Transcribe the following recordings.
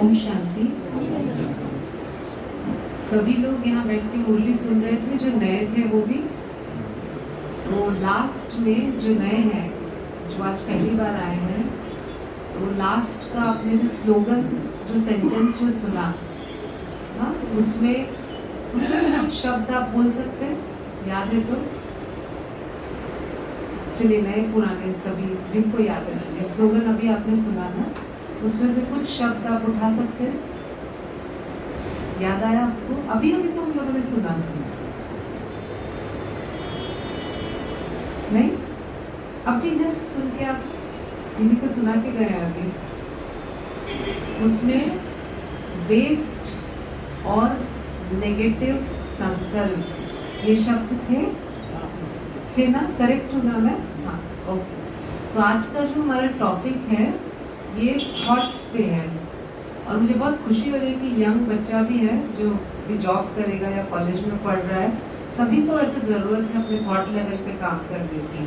ओम शांति। सभी लोग यहाँ बैठ के मुरली सुन रहे थे, जो नए थे वो भी। तो लास्ट में जो नए हैं, जो आज पहली बार आए हैं, तो लास्ट का आपने जो स्लोगन, जो सेंटेंस जो सुना, हाँ, उसमें से कुछ शब्द आप बोल सकते हैं, याद है तो? चलिए, नए पुराने सभी जिनको याद है, स्लोगन अभी आपने सुना ना, उसमें से कुछ शब्द आप उठा सकते हैं। याद आया आपको? अभी अभी तो हम लोगों ने सुना नहीं, अभी जस्ट सुन के आप दीदी तो सुना के गए अभी। उसमें वेस्ट और नेगेटिव संकल्प, ये शब्द थे ना? करेक्ट हूँ ना मैं? हाँ, ओके। तो आज का जो हमारा टॉपिक है ये थॉट्स पे है, और मुझे बहुत खुशी हो रही है कि यंग बच्चा भी है जो भी जॉब करेगा या कॉलेज में पढ़ रहा है, सभी को ऐसे ज़रूरत है अपने थॉट लेवल पे काम करने की।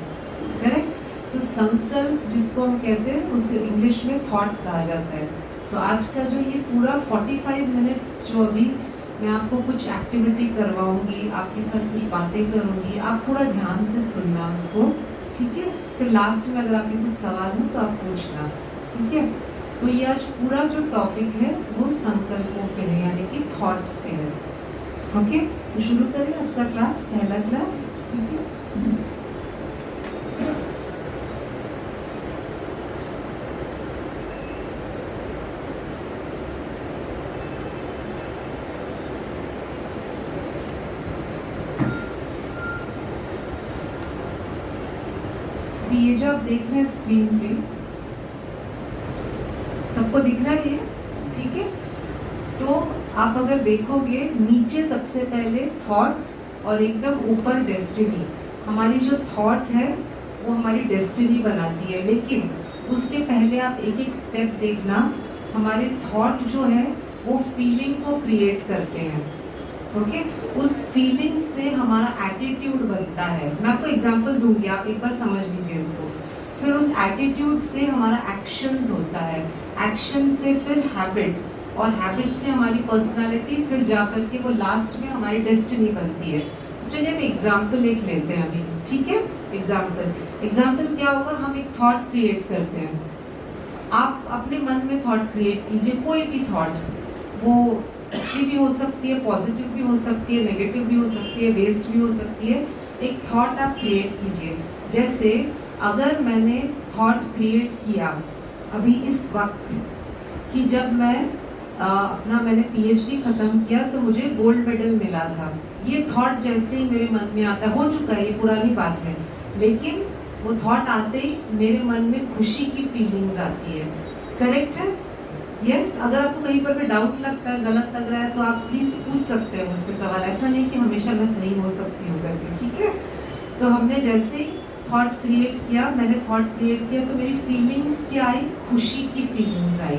करेक्ट? सो संकल्प जिसको हम कहते हैं उसे इंग्लिश में थॉट कहा जाता है। तो आज का जो ये पूरा 45 मिनट्स जो अभी मैं आपको कुछ एक्टिविटी करवाऊंगी, आपके साथ कुछ बातें करूंगी, आप थोड़ा ध्यान से सुनना उसको, ठीक है? फिर लास्ट में अगर आपके कुछ सवाल हो तो आप पूछना, ठीक है? तो ये आज पूरा जो टॉपिक है वो संकल्पों पे है, यानी कि थॉट्स पे है। ओके, तो शुरू करें आज का क्लास, पहला क्लास, ठीक है? ये जो आप देख रहे हैं स्क्रीन पे, सबको दिख रहा है ये? ठीक है। तो आप अगर देखोगे, नीचे सबसे पहले थॉट्स और एकदम ऊपर डेस्टिनी। हमारी जो थॉट है वो हमारी डेस्टिनी बनाती है, लेकिन उसके पहले आप एक एक स्टेप देखना। हमारे थॉट जो है वो फीलिंग को क्रिएट करते हैं। ओके, उस फीलिंग से हमारा एटीट्यूड बनता है। मैं आपको एग्जांपल दूंगी, आप एक बार समझ लीजिए इसको। फिर उस एटीट्यूड से हमारा एक्शंस होता है, एक्शन से फिर हैबिट, और हैबिट से हमारी पर्सनालिटी, फिर जाकर के वो लास्ट में हमारी डेस्टिनी बनती है। चलिए अब एग्जांपल एक लेते हैं अभी, ठीक है? एग्जांपल क्या होगा? हम एक थॉट क्रिएट करते हैं। आप अपने मन में थॉट क्रिएट कीजिए, कोई भी थॉट, वो अच्छी भी हो सकती है, पॉजिटिव भी हो सकती है, नेगेटिव भी हो सकती है, वेस्ट भी हो सकती है। एक थॉट आप क्रिएट कीजिए। जैसे अगर मैंने थॉट क्रिएट किया अभी इस वक्त कि जब मैंने पीएचडी ख़त्म किया तो मुझे गोल्ड मेडल मिला था, ये थॉट जैसे ही मेरे मन में आता है, हो चुका है, ये पुरानी बात है, लेकिन वो थॉट आते ही मेरे मन में खुशी की फीलिंग्स आती है। करेक्ट है? यस। अगर आपको कहीं पर भी डाउट लगता है, गलत लग रहा है, तो आप प्लीज़ पूछ सकते हैं मुझसे सवाल। ऐसा नहीं कि हमेशा मैं सही हो सकती हूँ करके, ठीक है? तो हमने जैसे ही थॉट क्रिएट किया, मैंने थॉट क्रिएट किया, तो मेरी फीलिंग्स क्या आई? खुशी की फीलिंग्स आई,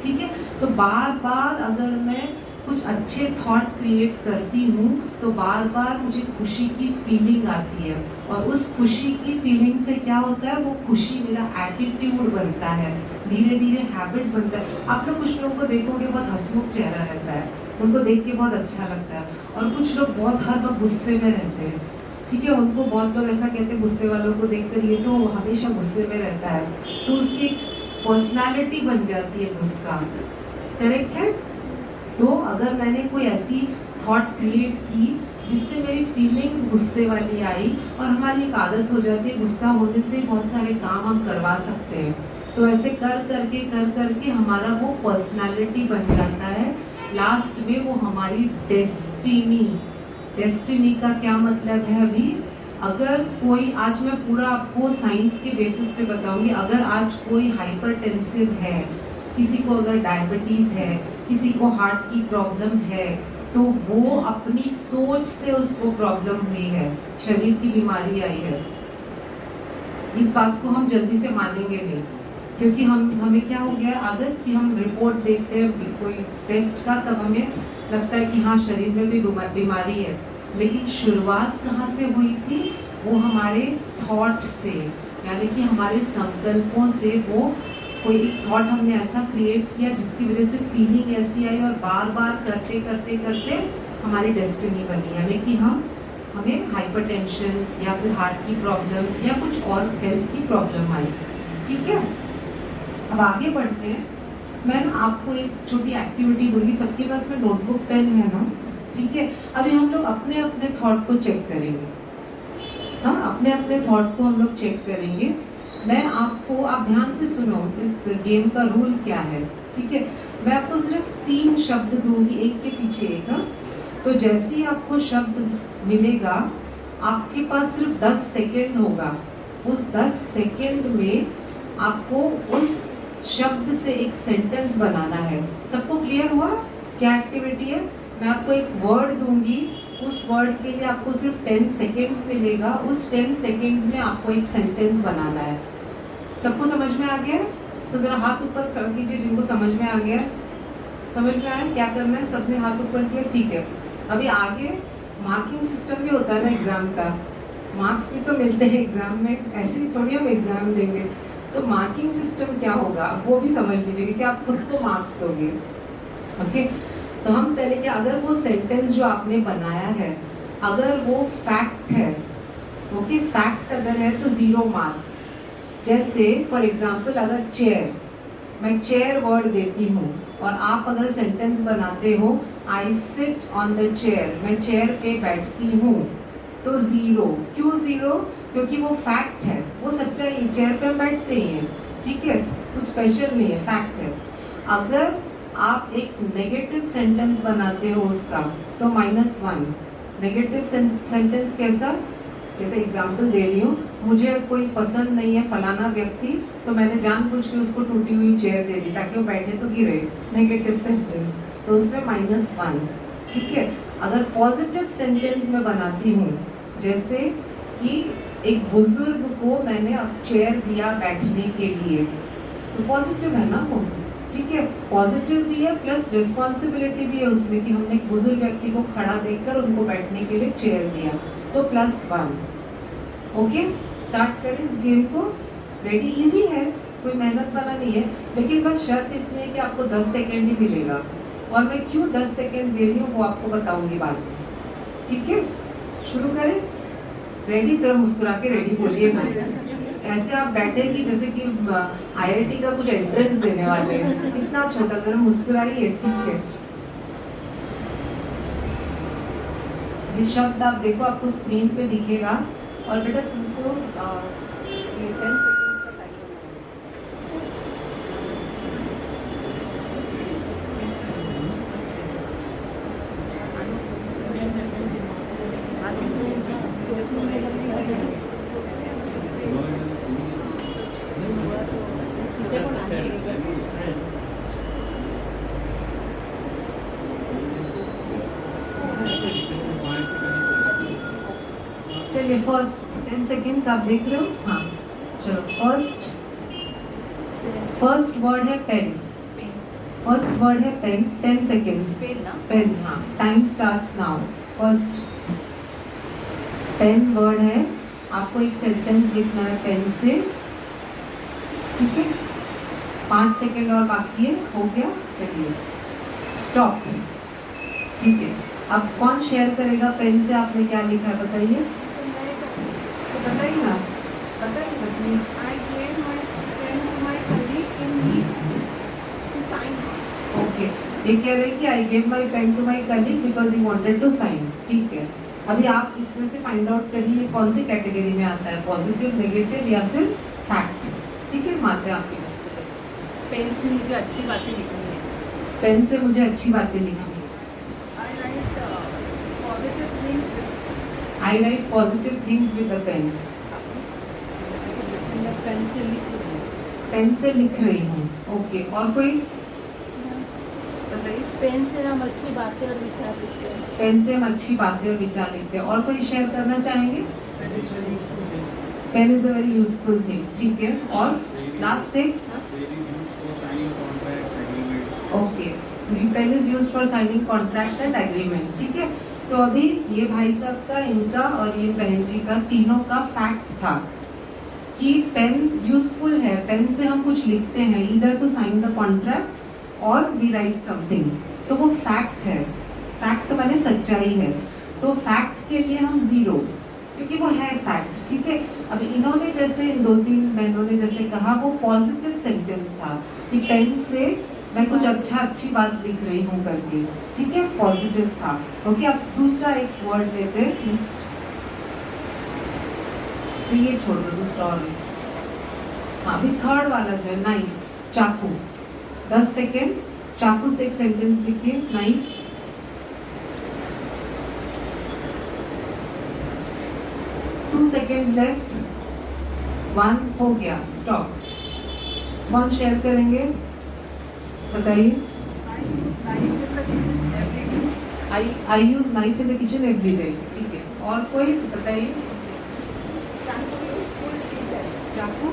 ठीक है? तो बार बार अगर मैं कुछ अच्छे थॉट क्रिएट करती हूँ तो बार बार मुझे खुशी की फीलिंग आती है, और उस खुशी की फीलिंग से क्या होता है? वो खुशी मेरा एटीट्यूड बनता है, धीरे धीरे हैबिट बनता है। आप लोग कुछ लोगों को देखोगे बहुत हंसमुख चेहरा रहता है, उनको देख के बहुत अच्छा लगता है, और कुछ लोग बहुत हर वक्त गुस्से में रहते हैं, ठीक है? उनको बहुत लोग ऐसा कहते हैं, गुस्से वालों को देखकर ये तो हमेशा गुस्से में रहता है, तो उसकी पर्सनालिटी बन जाती है गुस्सा। करेक्ट है? तो अगर मैंने कोई ऐसी थॉट क्रिएट की जिससे मेरी फीलिंग्स गुस्से वाली आई, और हमारी एक आदत हो जाती है गुस्सा होने से बहुत सारे काम हम करवा सकते हैं, तो ऐसे कर करके हमारा वो पर्सनालिटी बन जाता है। लास्ट में वो हमारी डेस्टिनी का क्या मतलब है? अभी अगर कोई, आज मैं पूरा आपको साइंस के बेसिस पे बताऊंगी, अगर आज कोई हाइपरटेंसिव है, किसी को अगर डायबिटीज़ है, किसी को हार्ट की प्रॉब्लम है, तो वो अपनी सोच से उसको प्रॉब्लम हुई है, शरीर की बीमारी आई है। इस बात को हम जल्दी से मानेंगे नहीं, क्योंकि हमें क्या हो गया आदत कि हम रिपोर्ट देखते हैं कोई टेस्ट का, तब हमें लगता है कि हाँ शरीर में कोई बीमारी है। लेकिन शुरुआत कहाँ से हुई थी? वो हमारे थॉट से, यानी कि हमारे संकल्पों से वो कोई एक थॉट हमने ऐसा क्रिएट किया जिसकी वजह से फीलिंग ऐसी आई और बार बार करते करते करते हमारी डेस्टिनी बनी, यानी कि हमें हाइपरटेंशन या फिर हार्ट की प्रॉब्लम या कुछ और हेल्थ की प्रॉब्लम आई। ठीक है, अब आगे बढ़ते हैं। मैं ना आपको एक छोटी एक्टिविटी दूंगी, सबके पास में नोटबुक पेन है ना? ठीक है, अभी हम लोग अपने अपने थॉट को चेक करेंगे। हाँ, अपने अपने थॉट को हम लोग चेक करेंगे। मैं आपको, आप ध्यान से सुनो, इस गेम का रूल क्या है। ठीक है, मैं आपको सिर्फ 3 शब्द दूंगी, एक के पीछे एक। तो जैसे ही आपको शब्द मिलेगा, आपके पास सिर्फ 10 सेकेंड होगा। उस 10 सेकेंड में आपको उस शब्द से एक सेंटेंस बनाना है। सबको क्लियर हुआ क्या एक्टिविटी है? मैं आपको एक वर्ड दूंगी, उस वर्ड के लिए आपको सिर्फ 10 सेकेंड्स मिलेगा। उस 10 सेकेंड्स में आपको एक सेंटेंस बनाना है। सबको समझ में आ गया? तो ज़रा हाथ ऊपर कर कीजिए जिनको समझ में आ गया। समझ में आया क्या करना है? सबने हाथ ऊपर किया, ठीक है। अभी आगे मार्किंग सिस्टम भी होता है ना एग्ज़ाम का, मार्क्स भी तो मिलते हैं एग्ज़ाम में, ऐसे ही थोड़ी हम एग्ज़ाम देंगे। तो मार्किंग सिस्टम क्या होगा वो भी समझ लीजिए कि आप खुद को मार्क्स दोगे। ओके, तो हम पहले क्या, अगर वो सेंटेंस जो आपने बनाया है अगर वो फैक्ट है, ओके, फैक्ट अगर है तो 0 मार्क। जैसे फॉर एग्जांपल अगर चेयर, मैं चेयर वर्ड देती हूँ और आप अगर सेंटेंस बनाते हो I sit on the chair, मैं चेयर पे बैठती हूँ, तो 0। क्यों 0? क्योंकि वो फैक्ट है, वो सच्चाई है, चेयर पे हम बैठते ही हैं। ठीक है, कुछ स्पेशल नहीं है, फैक्ट है। अगर आप एक नेगेटिव सेंटेंस बनाते हो उसका तो -1। नेगेटिव सेंटेंस कैसा? जैसे एग्जांपल दे रही हूँ, मुझे कोई पसंद नहीं है फलाना व्यक्ति, तो मैंने जानबूझ के उसको टूटी हुई चेयर दे दी ताकि वो बैठे तो गिरे। नेगेटिव सेंटेंस, तो उसमें -1। ठीक है, अगर पॉजिटिव सेंटेंस में बनाती हूँ, जैसे कि एक बुजुर्ग को मैंने अब चेयर दिया बैठने के लिए, तो पॉजिटिव है ना वो। ठीक है, पॉजिटिव भी है प्लस रिस्पॉन्सिबिलिटी भी है उसमें कि हमने एक बुजुर्ग व्यक्ति को खड़ा देखकर उनको बैठने के लिए चेयर दिया, तो +1। ओके, स्टार्ट करें इस गेम को। रेडी? इजी है, कोई मेहनत वाला नहीं है, लेकिन बस शर्त इतनी है कि आपको 10 सेकेंड ही मिलेगा। और मैं क्यों 10 सेकेंड दे रही हूँ वो आपको बताऊंगी बाद में। ठीक है, शुरू करें। रेडी? जरा मुस्कुरा के रेडी बोलिए ना, ऐसे आप बैठेंगी जैसे कि IIT का कुछ एंट्रेंस देने वाले हैं, इतना छोटा, जरा मुस्कुराइए। ठीक है, ये शब्द आप देखो, आपको स्क्रीन पे दिखेगा। और बेटा तुमको 10 सेकेंड्स का टाइम चलिए, फर्स्ट 10 सेकेंड्स आप देख रहे हो? हाँ, चलो। फर्स्ट वर्ड है पेन। फर्स्ट वर्ड है पेन। 10 सेकेंड्स। पेन, हाँ, time starts now. First pen word है, आपको एक सेंटेंस लिखना है पेन से। ठीक है, 5 सेकेंड और बाकी है, हो गया। चलिए, स्टॉप। ठीक है, अब कौन शेयर करेगा पेन से आपने क्या लिखा है बताइए? बताइए ना, बताइए। I gave my pen to my colleague in need to sign. Okay, ये कह रहे हैं कि I gave my pen to my colleague because he wanted to sign. ठीक है, अभी आप इसमें से फाइंड आउट करिए कौन सी कैटेगरी में आता है, पॉजिटिव, नेगेटिव या फिर फैक्ट। ठीक है, मात्रा आपकी। पेन से मुझे अच्छी बातें लिखनी है। पेन से मुझे अच्छी बातें लिखनी है। I write positive things with I write positive things with a pen. मैं पेन से लिख रही हूँ। पेन से लिख रही हूँ। ओके, और कोई बताइए? पेन से हम अच्छी बातें और विचार लिखते हैं। पेन से हम अच्छी बातें और विचार लिखते हैं। और कोई शेयर करना चाहेंगे? Pen is a very useful thing. ठीक है, और लास्ट एक? Okay, pen is used for signing contract and agreement. ठीक है, तो अभी ये भाई साहब का, इनका और ये बहन जी का, तीनों का फैक्ट था। कि पेन यूजफुल है, पेन से हम कुछ लिखते हैं, either to sign the contract और वी राइट समथिंग, तो वो फैक्ट है, फैक्ट माने सच्चाई है, तो फैक्ट के लिए हम 0, क्योंकि वो है फैक्ट, ठीक है। अब इन्होंने जैसे 2-3 बहनों ने जैसे कहा वो पॉजिटिव सेंटेंस था कि पेन से मैं कुछ अच्छी बात लिख रही हूँ करके, ठीक है, पॉजिटिव था। ओके, अब दूसरा एक वर्ड लेते हैं नेक्स्ट, तो ये छोड़ दो, दूसरा और हाँ, अभी थर्ड वाला जो है नाइफ, चाकू, 10 सेकेंड, चाकू से एक सेंटेंस लिखिए, नाइफ। 2 seconds लेफ्ट, 1 हो गया, स्टॉप। कौन शेयर करेंगे, बताइए। I use knife in the kitchen every day, ठीक है, और कोई बताइए। चाकू,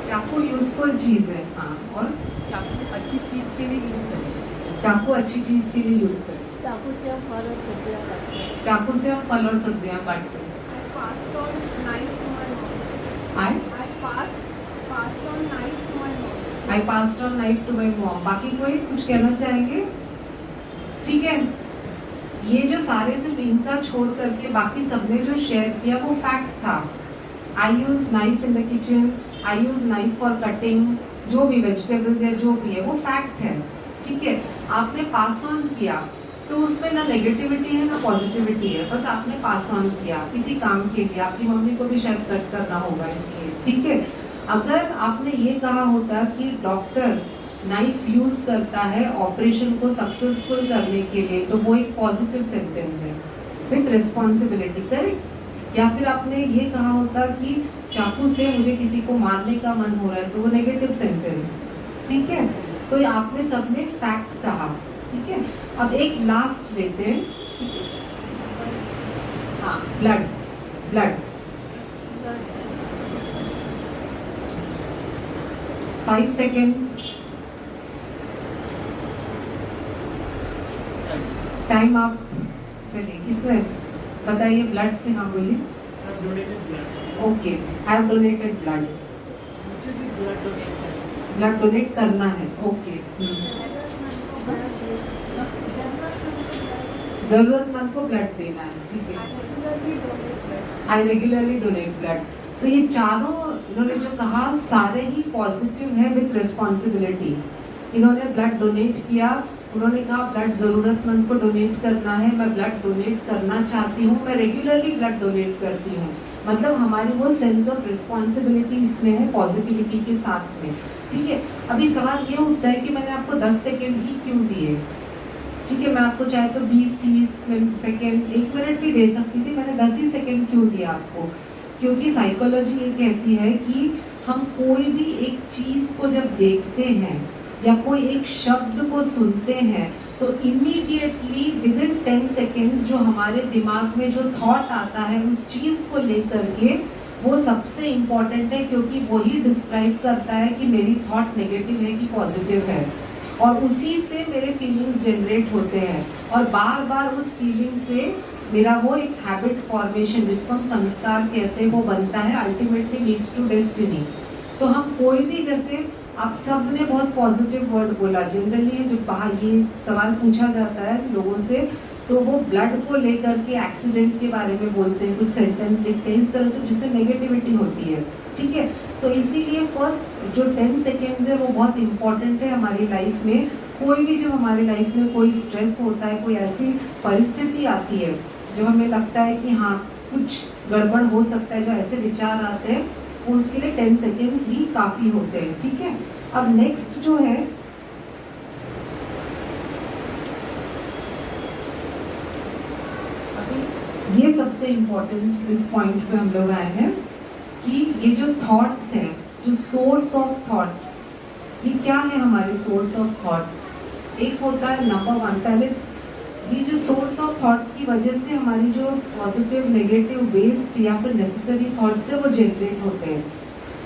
चाकू यूजफुल चीज है, हाँ, और चाकू अच्छी चीज के लिए यूज करें, चाकू अच्छी चीज के लिए यूज करें, चाकू से हम फल और सब्जियां काटते हैं, चाकू से हम फल और सब्जियां काटते हैं। passed on knife to my mom. I passed on knife to my mom. I passed on knife to my mom. बाकी कोई कुछ कहना चाहेंगे, ठीक है। ये जो सारे सिर्फ इनका छोड़ करके बाकी सबने जो शेयर किया वो फैक्ट था। I use knife in the kitchen, I use knife for cutting, जो भी वेजिटेबल्स है जो भी है वो फैक्ट है, ठीक है। आपने पास ऑन किया तो उसमें ना नेगेटिविटी है ना पॉजिटिविटी है, बस आपने पास ऑन किया किसी काम के लिए, आपकी मम्मी को भी शायद कट करना होगा इसलिए, ठीक है। अगर आपने ये कहा होता कि डॉक्टर नाइफ यूज करता है ऑपरेशन को सक्सेसफुल करने के लिए, तो वो एक पॉजिटिव सेंटेंस है विथ रिस्पॉन्सिबिलिटी, करेक्ट। या फिर आपने ये कहा होता कि चाकू से मुझे किसी को मारने का मन हो रहा है, तो वो नेगेटिव सेंटेंस, ठीक है। तो ये आपने सबने फैक्ट कहा, ठीक है। अब एक लास्ट लेते हैं, हाँ, ब्लड, ब्लड 5 seconds, टाइम आप, चलिए किसने बताइए, ब्लड से, हाँ बोलिए। Okay, I have donated blood, blood donate करना है, ओके। जरूरतमंद को ब्लड देना है, ठीक है। I regularly donate blood. So ये चारों इन्होंने जो कहा सारे ही पॉजिटिव है विथ रिस्पॉन्सिबिलिटी। इन्होंने ब्लड डोनेट किया, उन्होंने कहा ब्लड जरूरतमंद को डोनेट करना है, मैं ब्लड डोनेट करना चाहती हूँ, मैं रेगुलरली ब्लड डोनेट करती हूँ, मतलब हमारी वो सेंस ऑफ रिस्पॉन्सिबिलिटी इसमें है पॉजिटिविटी के साथ में, ठीक है। अभी सवाल ये उठता है कि मैंने आपको 10 सेकेंड ही क्यों दिए, ठीक है। मैं आपको चाहे तो 20-30 सेकेंड, 1 मिनट भी दे सकती थी, मैंने 10 ही सेकेंड क्यों दिया आपको, क्योंकि साइकोलॉजी ये कहती है कि हम कोई भी एक चीज को जब देखते हैं या कोई एक शब्द को सुनते हैं तो इमीडिएटली विद इन 10 सेकेंड्स जो हमारे दिमाग में जो थॉट आता है उस चीज को लेकर के वो सबसे इम्पोर्टेंट है, क्योंकि वही डिस्क्राइब करता है कि मेरी थॉट नेगेटिव है कि पॉजिटिव है, और उसी से मेरे फीलिंग्स जनरेट होते हैं, और बार बार उस फीलिंग से मेरा वो एक हैबिट फॉर्मेशन जिसको हम संस्कार कहते हैं वो बनता है, अल्टीमेटली लीड्स टू डेस्टिनी। तो हम कोई भी, जैसे आप सब ने बहुत पॉजिटिव वर्ड बोला, जनरली जो बाहर ये सवाल पूछा जाता है लोगों से तो वो ब्लड को लेकर के एक्सीडेंट के बारे में बोलते हैं, कुछ सेंटेंस लिखते हैं इस तरह से जिसमें नेगेटिविटी होती है, ठीक है। सो इसीलिए फर्स्ट जो 10 सेकेंड्स है वो बहुत इंपॉर्टेंट है हमारी लाइफ में। कोई भी जब हमारी लाइफ में कोई स्ट्रेस होता है, कोई ऐसी परिस्थिति आती है जब हमें लगता है कि हाँ कुछ गड़बड़ हो सकता है, जो ऐसे विचार आते हैं उसके लिए 10 सेकेंड्स ही काफ़ी होते हैं, ठीक है। अब नेक्स्ट जो है अभी ये सबसे इम्पोर्टेंट इस पॉइंट पे हम लोग आए हैं कि ये जो थॉट्स हैं, जो सोर्स ऑफ थॉट्स, ये क्या है हमारे सोर्स ऑफ थॉट्स। एक होता है नंबर 1, पहले ये जो सोर्स ऑफ थॉट्स की वजह से हमारी जो पॉजिटिव नेगेटिव वेस्ट या फिर नेसेसरी थॉट्स है वो जनरेट होते हैं।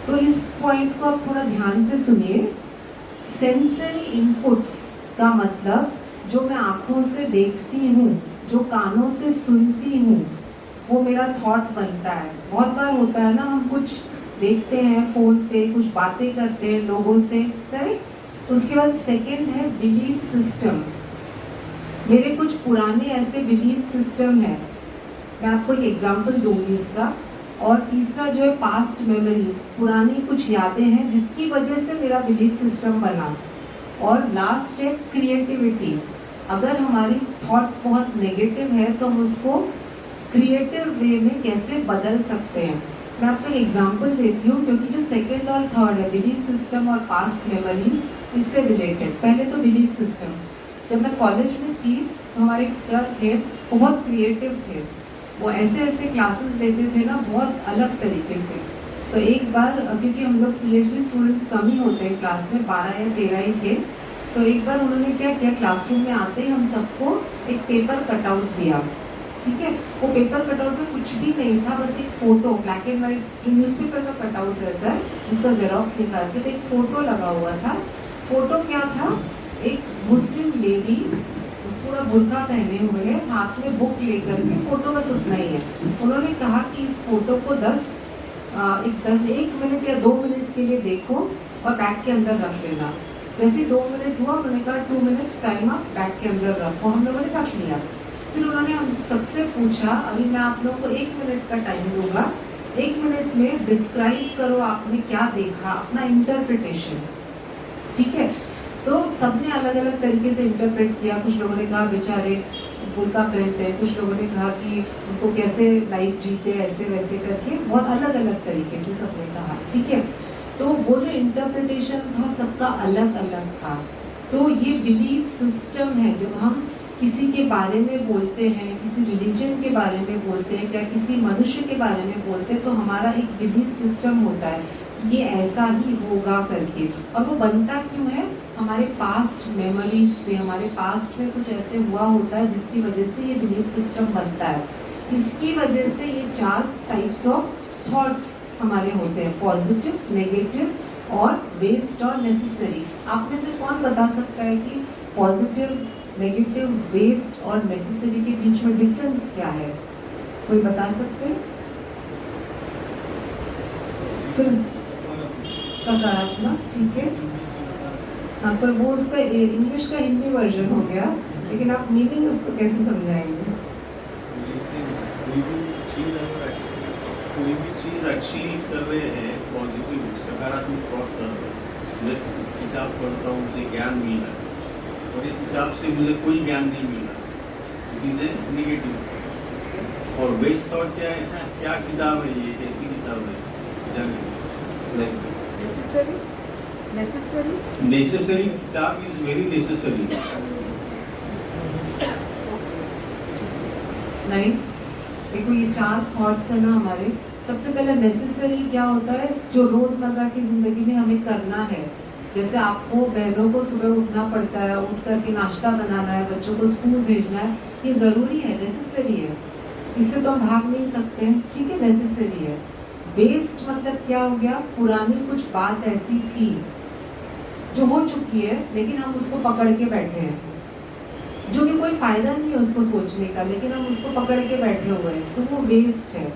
तो इस पॉइंट को आप थोड़ा ध्यान से सुनिए। सेंसरी इनपुट्स का मतलब जो मैं आँखों से देखती हूँ, जो कानों से सुनती हूँ, वो मेरा थॉट बनता है। बहुत बार होता है ना, हम कुछ देखते हैं फ़ोन पे, कुछ बातें करते हैं लोगों से, करेक्ट। उसके बाद सेकंड है बिलीफ सिस्टम। मेरे कुछ पुराने ऐसे बिलीफ सिस्टम हैं, मैं आपको एक एग्जांपल दूंगी इसका। और तीसरा जो है पास्ट मेमोरीज, पुरानी कुछ यादें हैं जिसकी वजह से मेरा बिलीफ सिस्टम बना। और लास्ट है क्रिएटिविटी। अगर हमारी थॉट्स बहुत नेगेटिव है तो हम उसको क्रिएटिव वे में कैसे बदल सकते हैं। मैं आपको एक एग्जांपल देती हूँ, क्योंकि जो सेकंड और थर्ड है बिलीफ सिस्टम और पास्ट मेमोरीज, इससे रिलेटेड। पहले तो बिलीफ सिस्टम, जब मैं कॉलेज में थी तो हमारे एक सर थे, वो बहुत क्रिएटिव थे। वो ऐसे ऐसे क्लासेस लेते थे ना, बहुत अलग तरीके से। तो एक बार, क्योंकि हम लोग पीएचडी स्टूडेंट्स कम ही होते हैं क्लास में, 12 या 13 ही थे, तो एक बार उन्होंने क्या किया, क्लासरूम में आते ही हम सबको एक पेपर कटआउट दिया। ठीक है, वो पेपर कटआउट में कुछ भी नहीं था, बस एक फोटो, ब्लैक एंड व्हाइट जो न्यूज़पेपर का कटआउट रहता है उसका जेरोक्स निकाल के, तो एक फोटो लगा हुआ था। फोटो क्या था, एक मुस्लिम लेडी पूरा बुर्का पहने हुए, हाथ में बुक लेकर के, फोटो बस उतना ही है। उन्होंने कहा कि इस फोटो को 1 मिनट या 2 मिनट के लिए देखो और बैग के अंदर रख लेना। जैसे 2 मिनट हुआ, उन्होंने कहा 2 मिनट्स टाइम आप बैग के अंदर रखो। हम लोगों ने रख लिया। फिर उन्होंने हम सबसे पूछा, अभी मैं आप लोगों को 1 मिनट का टाइम दूंगा, 1 मिनट में डिस्क्राइब करो आपने क्या देखा, अपना इंटरप्रिटेशन। ठीक है, तो सबने अलग अलग तरीके से इंटरप्रेट किया। कुछ लोगों ने कहा बेचारे बुर्का पहनते हैं, कुछ लोगों ने कहा कि उनको कैसे लाइफ जीते, ऐसे वैसे करके बहुत अलग अलग तरीके से सबने कहा। ठीक है, तो वो जो इंटरप्रिटेशन था सबका अलग अलग था। तो ये बिलीफ सिस्टम है। जब हम किसी के बारे में बोलते हैं, किसी रिलीजन के बारे में बोलते हैं, या किसी मनुष्य के बारे में बोलते हैं, तो हमारा एक बिलीफ सिस्टम होता है कि ये ऐसा ही होगा करके। और वो बनता क्यों है, हमारे पास्ट मेमोरीज से, हमारे पास्ट में कुछ ऐसे हुआ होता है जिसकी वजह से ये बिलीफ सिस्टम बनता है। इसकी वजह से ये 4 टाइप्स ऑफ थॉट्स हमारे होते हैं, पॉजिटिव, नेगेटिव और वेस्ट और नेसेसरी। आप में से कौन बता सकता है कि पॉजिटिव, नेगेटिव, वेस्ट और नेसेसरी के बीच में डिफरेंस क्या है? कोई बता सकते हैं? सकारात्मक, ठीक है। हाँ, पर वो उसका इंग्लिश का हिंदी वर्जन हो गया, लेकिन आप मीनिंग उसको कैसे समझाएंगे? कोई भी चीज़ अच्छी कर रहे हैं, पॉजिटिव सकारात्मक थॉट कर रहे हैं। मैं किताब पढ़ता हूँ, मुझे ज्ञान मिल रहा है, और ये किताब से मुझे कोई ज्ञान नहीं मिल रहा, इट इज़ ए नेगेटिव। और वेस्ट थॉट क्या है, क्या किताब है ये, कैसी किताब है, नेसेसरी किताब इज वेरी नेसेसरी। नाइस। देखो ये 4 थॉट्स है ना हमारे। सबसे पहले नेसेसरी क्या होता है, जो रोजमर्रा की जिंदगी में हमें करना है। जैसे आपको बहनों को सुबह उठना पड़ता है, उठ करके नाश्ता बनाना है, बच्चों को स्कूल भेजना है, ये ज़रूरी है, नेसेसरी है, इससे तो हम भाग नहीं सकते हैं। ठीक है, नेसेसरी है। वेस्ट मतलब क्या हो गया, पुरानी कुछ बात ऐसी थी जो हो चुकी है, लेकिन हम उसको पकड़ के बैठे हैं, जो कि कोई फायदा नहीं है उसको सोचने का, लेकिन हम उसको पकड़ के बैठे हुए हैं, तो वो वेस्ट है।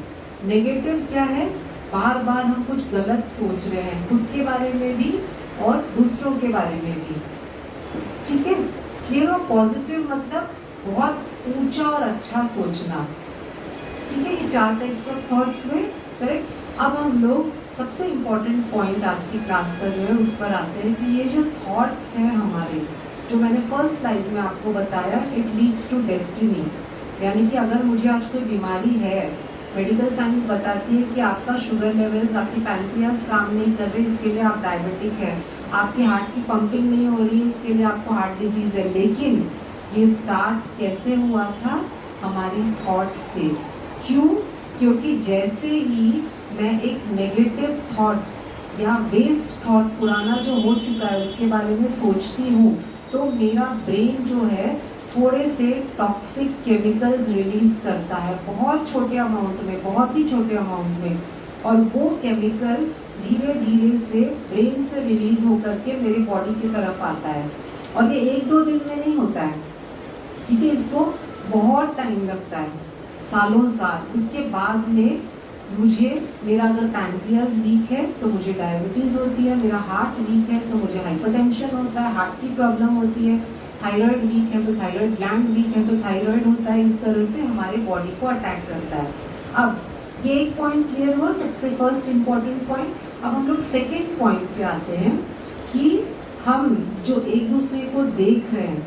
नेगेटिव क्या है, बार बार हम कुछ गलत सोच रहे हैं, खुद के बारे में भी और दूसरों के बारे में भी। ठीक है, क्लियर हो। पॉजिटिव मतलब बहुत ऊंचा और अच्छा सोचना। ठीक है, ये 4 टाइप्स ऑफ थॉट्स हुए, करेक्ट। अब हम लोग सबसे इम्पोर्टेंट पॉइंट आज की क्लास का जो है उस पर आते हैं कि ये जो थॉट्स हैं हमारे, जो मैंने फर्स्ट स्लाइड में आपको बताया, इट लीड्स टू डेस्टिनी। यानी कि अगर मुझे आज कोई बीमारी है, मेडिकल साइंस बताती है कि आपका शुगर लेवल्स, आपकी पैनक्रियास काम नहीं कर रही, इसके लिए आप डायबिटिक है, आपकी हार्ट की पंपिंग नहीं हो रही है, इसके लिए आपको हार्ट डिजीज़ है। लेकिन ये स्टार्ट कैसे हुआ था, हमारी थॉट से। क्यों? क्योंकि जैसे ही मैं एक नेगेटिव थॉट या वेस्ट थॉट, पुराना जो हो चुका है उसके बारे में सोचती हूँ, तो मेरा ब्रेन जो है थोड़े से टॉक्सिक केमिकल्स रिलीज करता है, बहुत छोटे अमाउंट में, बहुत ही छोटे अमाउंट में, और वो केमिकल धीरे धीरे से ब्रेन से रिलीज होकर के मेरे बॉडी की तरफ आता है। और ये 1-2 दिन में नहीं होता है, ठीक है, इसको बहुत टाइम लगता है। सालों साल। उसके बाद में मुझे मेरा अगर पैनक्रियाज वीक है तो मुझे डायबिटीज़ होती है, मेरा हार्ट वीक है तो मुझे हाइपरटेंशन होता है, हार्ट की प्रॉब्लम होती है, थायराइड वीक है तो थायराइड ग्लैंड वीक है तो थायराइड होता है। इस तरह से हमारे बॉडी को अटैक करता है। अब ये एक पॉइंट क्लियर हुआ, सबसे फर्स्ट इम्पॉर्टेंट पॉइंट। अब हम लोग सेकेंड पॉइंट पे आते हैं कि हम जो एक दूसरे को देख रहे हैं,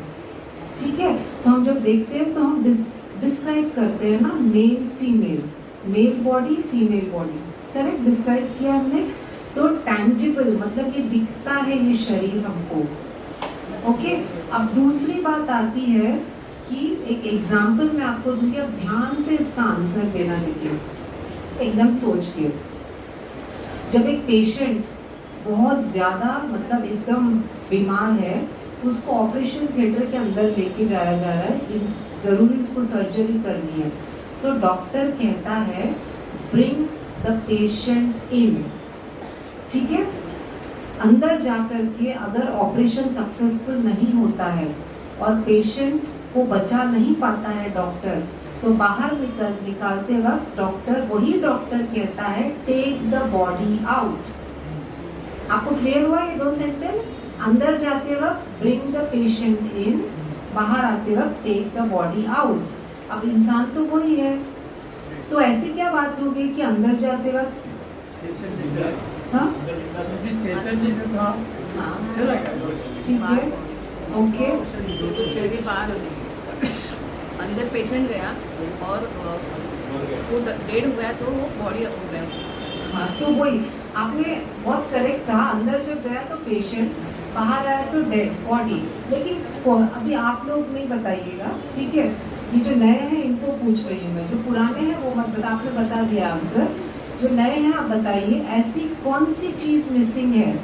ठीक है, तो हम जब देखते हैं तो हम डिस्क्राइब करते हैं ना, male female, male body female body, correct, describe किया हमने। तो टैंजिबल मतलब ये दिखता है ये शरीर हमको, ओके। अब दूसरी बात आती है कि एक एग्जाम्पल मैं आपको दूंगी, अब ध्यान से इसका आंसर देना, देखिए एकदम सोच के। जब एक पेशेंट बहुत ज़्यादा मतलब एकदम बीमार है, उसको ऑपरेशन थिएटर के अंदर लेके जाया जा रहा है, ज़रूरी उसको सर्जरी करनी है, तो डॉक्टर कहता है ब्रिंग द पेशेंट इन, ठीक है। अंदर जाकर के अगर ऑपरेशन सक्सेसफुल नहीं होता है और पेशेंट को बचा नहीं पाता है डॉक्टर, तो बाहर निकालते वक्त वही डॉक्टर कहता है टेक द बॉडी आउट। आपको क्लियर हुआ ये दो सेंटेंस? अंदर जाते वक्त ब्रिंग द पेशेंट इन, बाहर आते वक्त टेक द बॉडी आउट। अब इंसान तो वही है, तो ऐसी क्या बात हो गई कि अंदर जाते वक्त हाँ ठीक है, ओके, चलिए बाहर अंदर पेशेंट गया और वो डेड हो गया तो वो बॉडी हो गया। हाँ, तो वही आपने बहुत करेक्ट कहा, अंदर जब गया तो पेशेंट, बाहर आया तो डेड बॉडी। लेकिन अभी आप लोग नहीं बताइएगा, ठीक है, ये जो नए हैं इनको पूछ रही हूँ मैं, जो पुराने हैं वो मत बता, आपने बता दिया आंसर। जो नए हैं आप बताइए, ऐसी कौन सी चीज़ मिसिंग है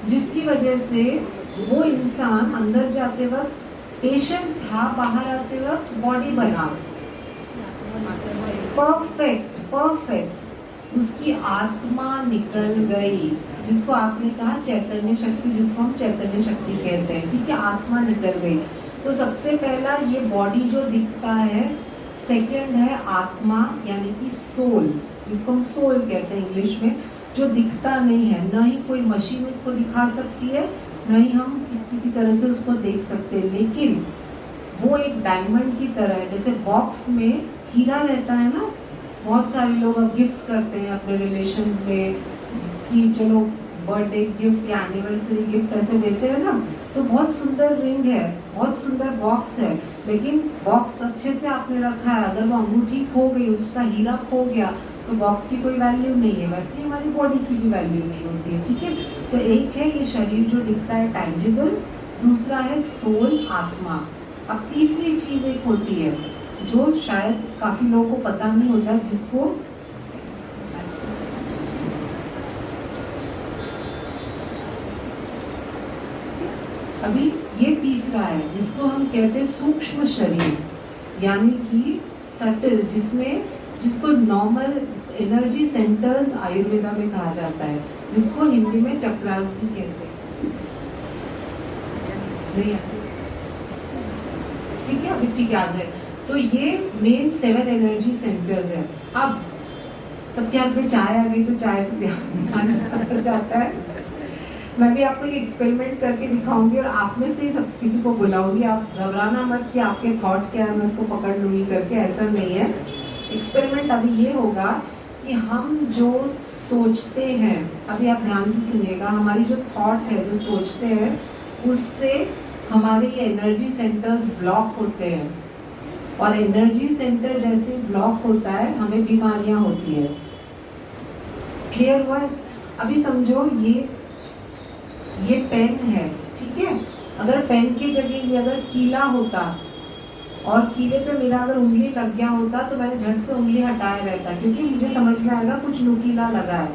जिसकी वजह से वो इंसान अंदर जाते वक्त पेशेंट था, बाहर आते वक्त बॉडी बना। परफेक्ट परफेक्ट, उसकी आत्मा निकल गई, जिसको आपने कहा चैतन्य शक्ति, जिसको हम चैतन्य शक्ति कहते हैं, ठीक है, आत्मा निकल गई। तो सबसे पहला ये बॉडी जो दिखता है, सेकंड है आत्मा यानी कि सोल, जिसको हम सोल कहते हैं इंग्लिश में, जो दिखता नहीं है, ना ही कोई मशीन उसको दिखा सकती है, ना ही हम किसी तरह से उसको देख सकते हैं, लेकिन वो एक डायमंड की तरह है। जैसे बॉक्स में हीरा रहता है ना, बहुत सारे लोग अब गिफ्ट करते हैं अपने रिलेशंस में कि चलो बर्थडे गिफ्ट या एनिवर्सरी गिफ्ट ऐसे देते हैं ना, तो बहुत सुंदर रिंग है, बहुत सुंदर बॉक्स है, लेकिन बॉक्स अच्छे से आपने रखा है, अगर वो अंगूठी खो गई, उसका हीरा खो गया, तो बॉक्स की कोई वैल्यू नहीं है। वैसे ही हमारी बॉडी की भी वैल्यू नहीं होती है, ठीक है। तो एक है ये शरीर जो दिखता है टैंजिबल, दूसरा है सोल, आत्मा। अब तीसरी चीज़ एक होती है जो शायद काफ़ी लोगों को पता नहीं होता, जिसको अभी ये तीसरा है, जिसको हम कहते हैं सूक्ष्म शरीर, यानी कि सटल, जिसको नॉर्मल एनर्जी सेंटर्स आयुर्वेदा में कहा जाता है, जिसको हिंदी में चक्रास भी कहते हैं। नहीं ठीक है, अभी ठीक है, आ जाए। तो ये मेन 7 एनर्जी सेंटर्स है। अब सबके हाथ में चाय आ गई तो चाय पे ध्यान जाता है। मैं भी आपको एक एक्सपेरिमेंट करके दिखाऊंगी और आप में से सब किसी को बुलाऊंगी, आप घबराना मत कि आपके थॉट क्या है, मैं उसको पकड़ लूंगी करके, ऐसा नहीं है। एक्सपेरिमेंट अभी ये होगा कि हम जो सोचते हैं, अभी आप ध्यान से सुनिएगा, हमारी जो थॉट है, जो सोचते हैं, उससे हमारे ये एनर्जी सेंटर्स ब्लॉक होते हैं, और एनर्जी सेंटर जैसे ब्लॉक होता है हमें बीमारियां होती है। क्लियर हुआ? अभी समझो ये पेन है, ठीक है, अगर पेन की जगह ये अगर कीला होता और कीले पे मेरा अगर उंगली लग गया होता तो मैंने झट से उंगली हटाया रहता, क्योंकि मुझे समझ में आएगा कुछ नुकीला लगा है।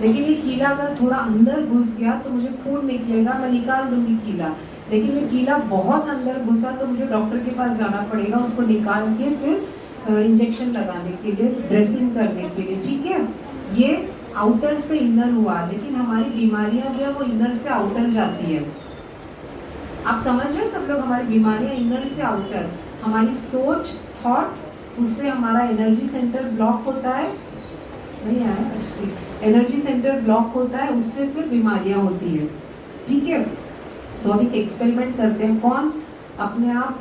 लेकिन ये कीला अगर थोड़ा अंदर घुस गया तो मुझे खून निकलेगा, मैं निकाल दूंगी कीला। लेकिन ये कीला बहुत अंदर घुसा तो मुझे डॉक्टर के पास जाना पड़ेगा, उसको निकाल के फिर इंजेक्शन लगाने के लिए, ड्रेसिंग करने के लिए, ठीक है। ये आउटर से इनर हुआ, लेकिन हमारी बीमारियां जो है वो इनर से आउटर जाती है। आप समझ रहे हैं सब लोग, हमारी बीमारियां इनर से आउटर, हमारी सोच, थॉट उससे हमारा एनर्जी सेंटर ब्लॉक होता है, नहीं आया, अच्छा ठीक, एनर्जी सेंटर ब्लॉक होता है, उससे फिर बीमारियां होती है, ठीक है। तो अभी एक्सपेरिमेंट करते हैं, कौन अपने आप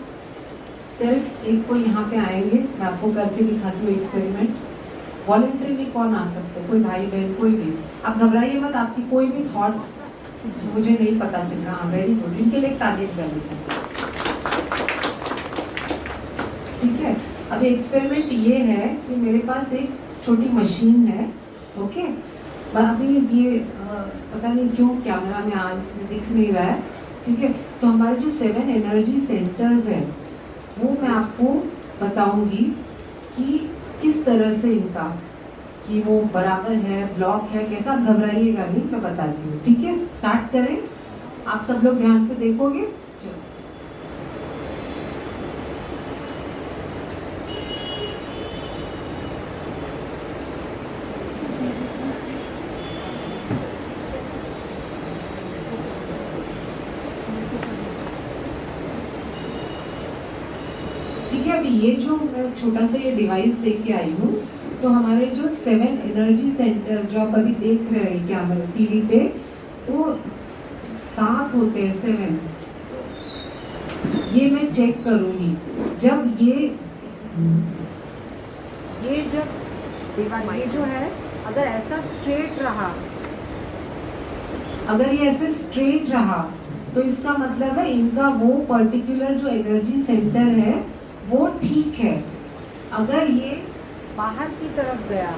सेल्फ एक को यहाँ पे आएंगे, मैं आपको करके दिखाती हूँ एक्सपेरिमेंट। वॉलंटरीली कौन आ सकते हैं, कोई भाई बहन कोई भी, आप घबराइए मत, आपकी कोई भी थॉट मुझे नहीं पता चल रहा, हाँ वेरी गुड, इनके लिए तारीफ कर लीजिए, ठीक है। अभी एक्सपेरिमेंट ये है कि मेरे पास एक छोटी मशीन है, ओके। अभी ये पता नहीं क्यों कैमरा में आज इसमें दिख नहीं रहा है, ठीक है। तो हमारे जो 7 एनर्जी सेंटर्स हैं वो मैं आपको बताऊंगी कि किस तरह से इनका, कि वो बराबर है, ब्लॉक है, कैसा, आप घबराइएगा नहीं, मैं बताती हूँ, ठीक है। स्टार्ट करें, आप सब लोग ध्यान से देखोगे, चलो। ठीक है, अभी ये जो मैं छोटा सा ये डिवाइस लेके आई हूँ, तो हमारे जो 7 एनर्जी सेंटर्स जो आप अभी देख रहे हैं क्या हमारे टीवी पे, तो 7 होते हैं, 7, ये मैं चेक करूँगी जब ये जब ये जो है अगर ऐसा स्ट्रेट रहा, अगर ये ऐसे स्ट्रेट रहा तो इसका मतलब है इनका वो पर्टिकुलर जो एनर्जी सेंटर है वो ठीक है। अगर ये बाहर की तरफ गया,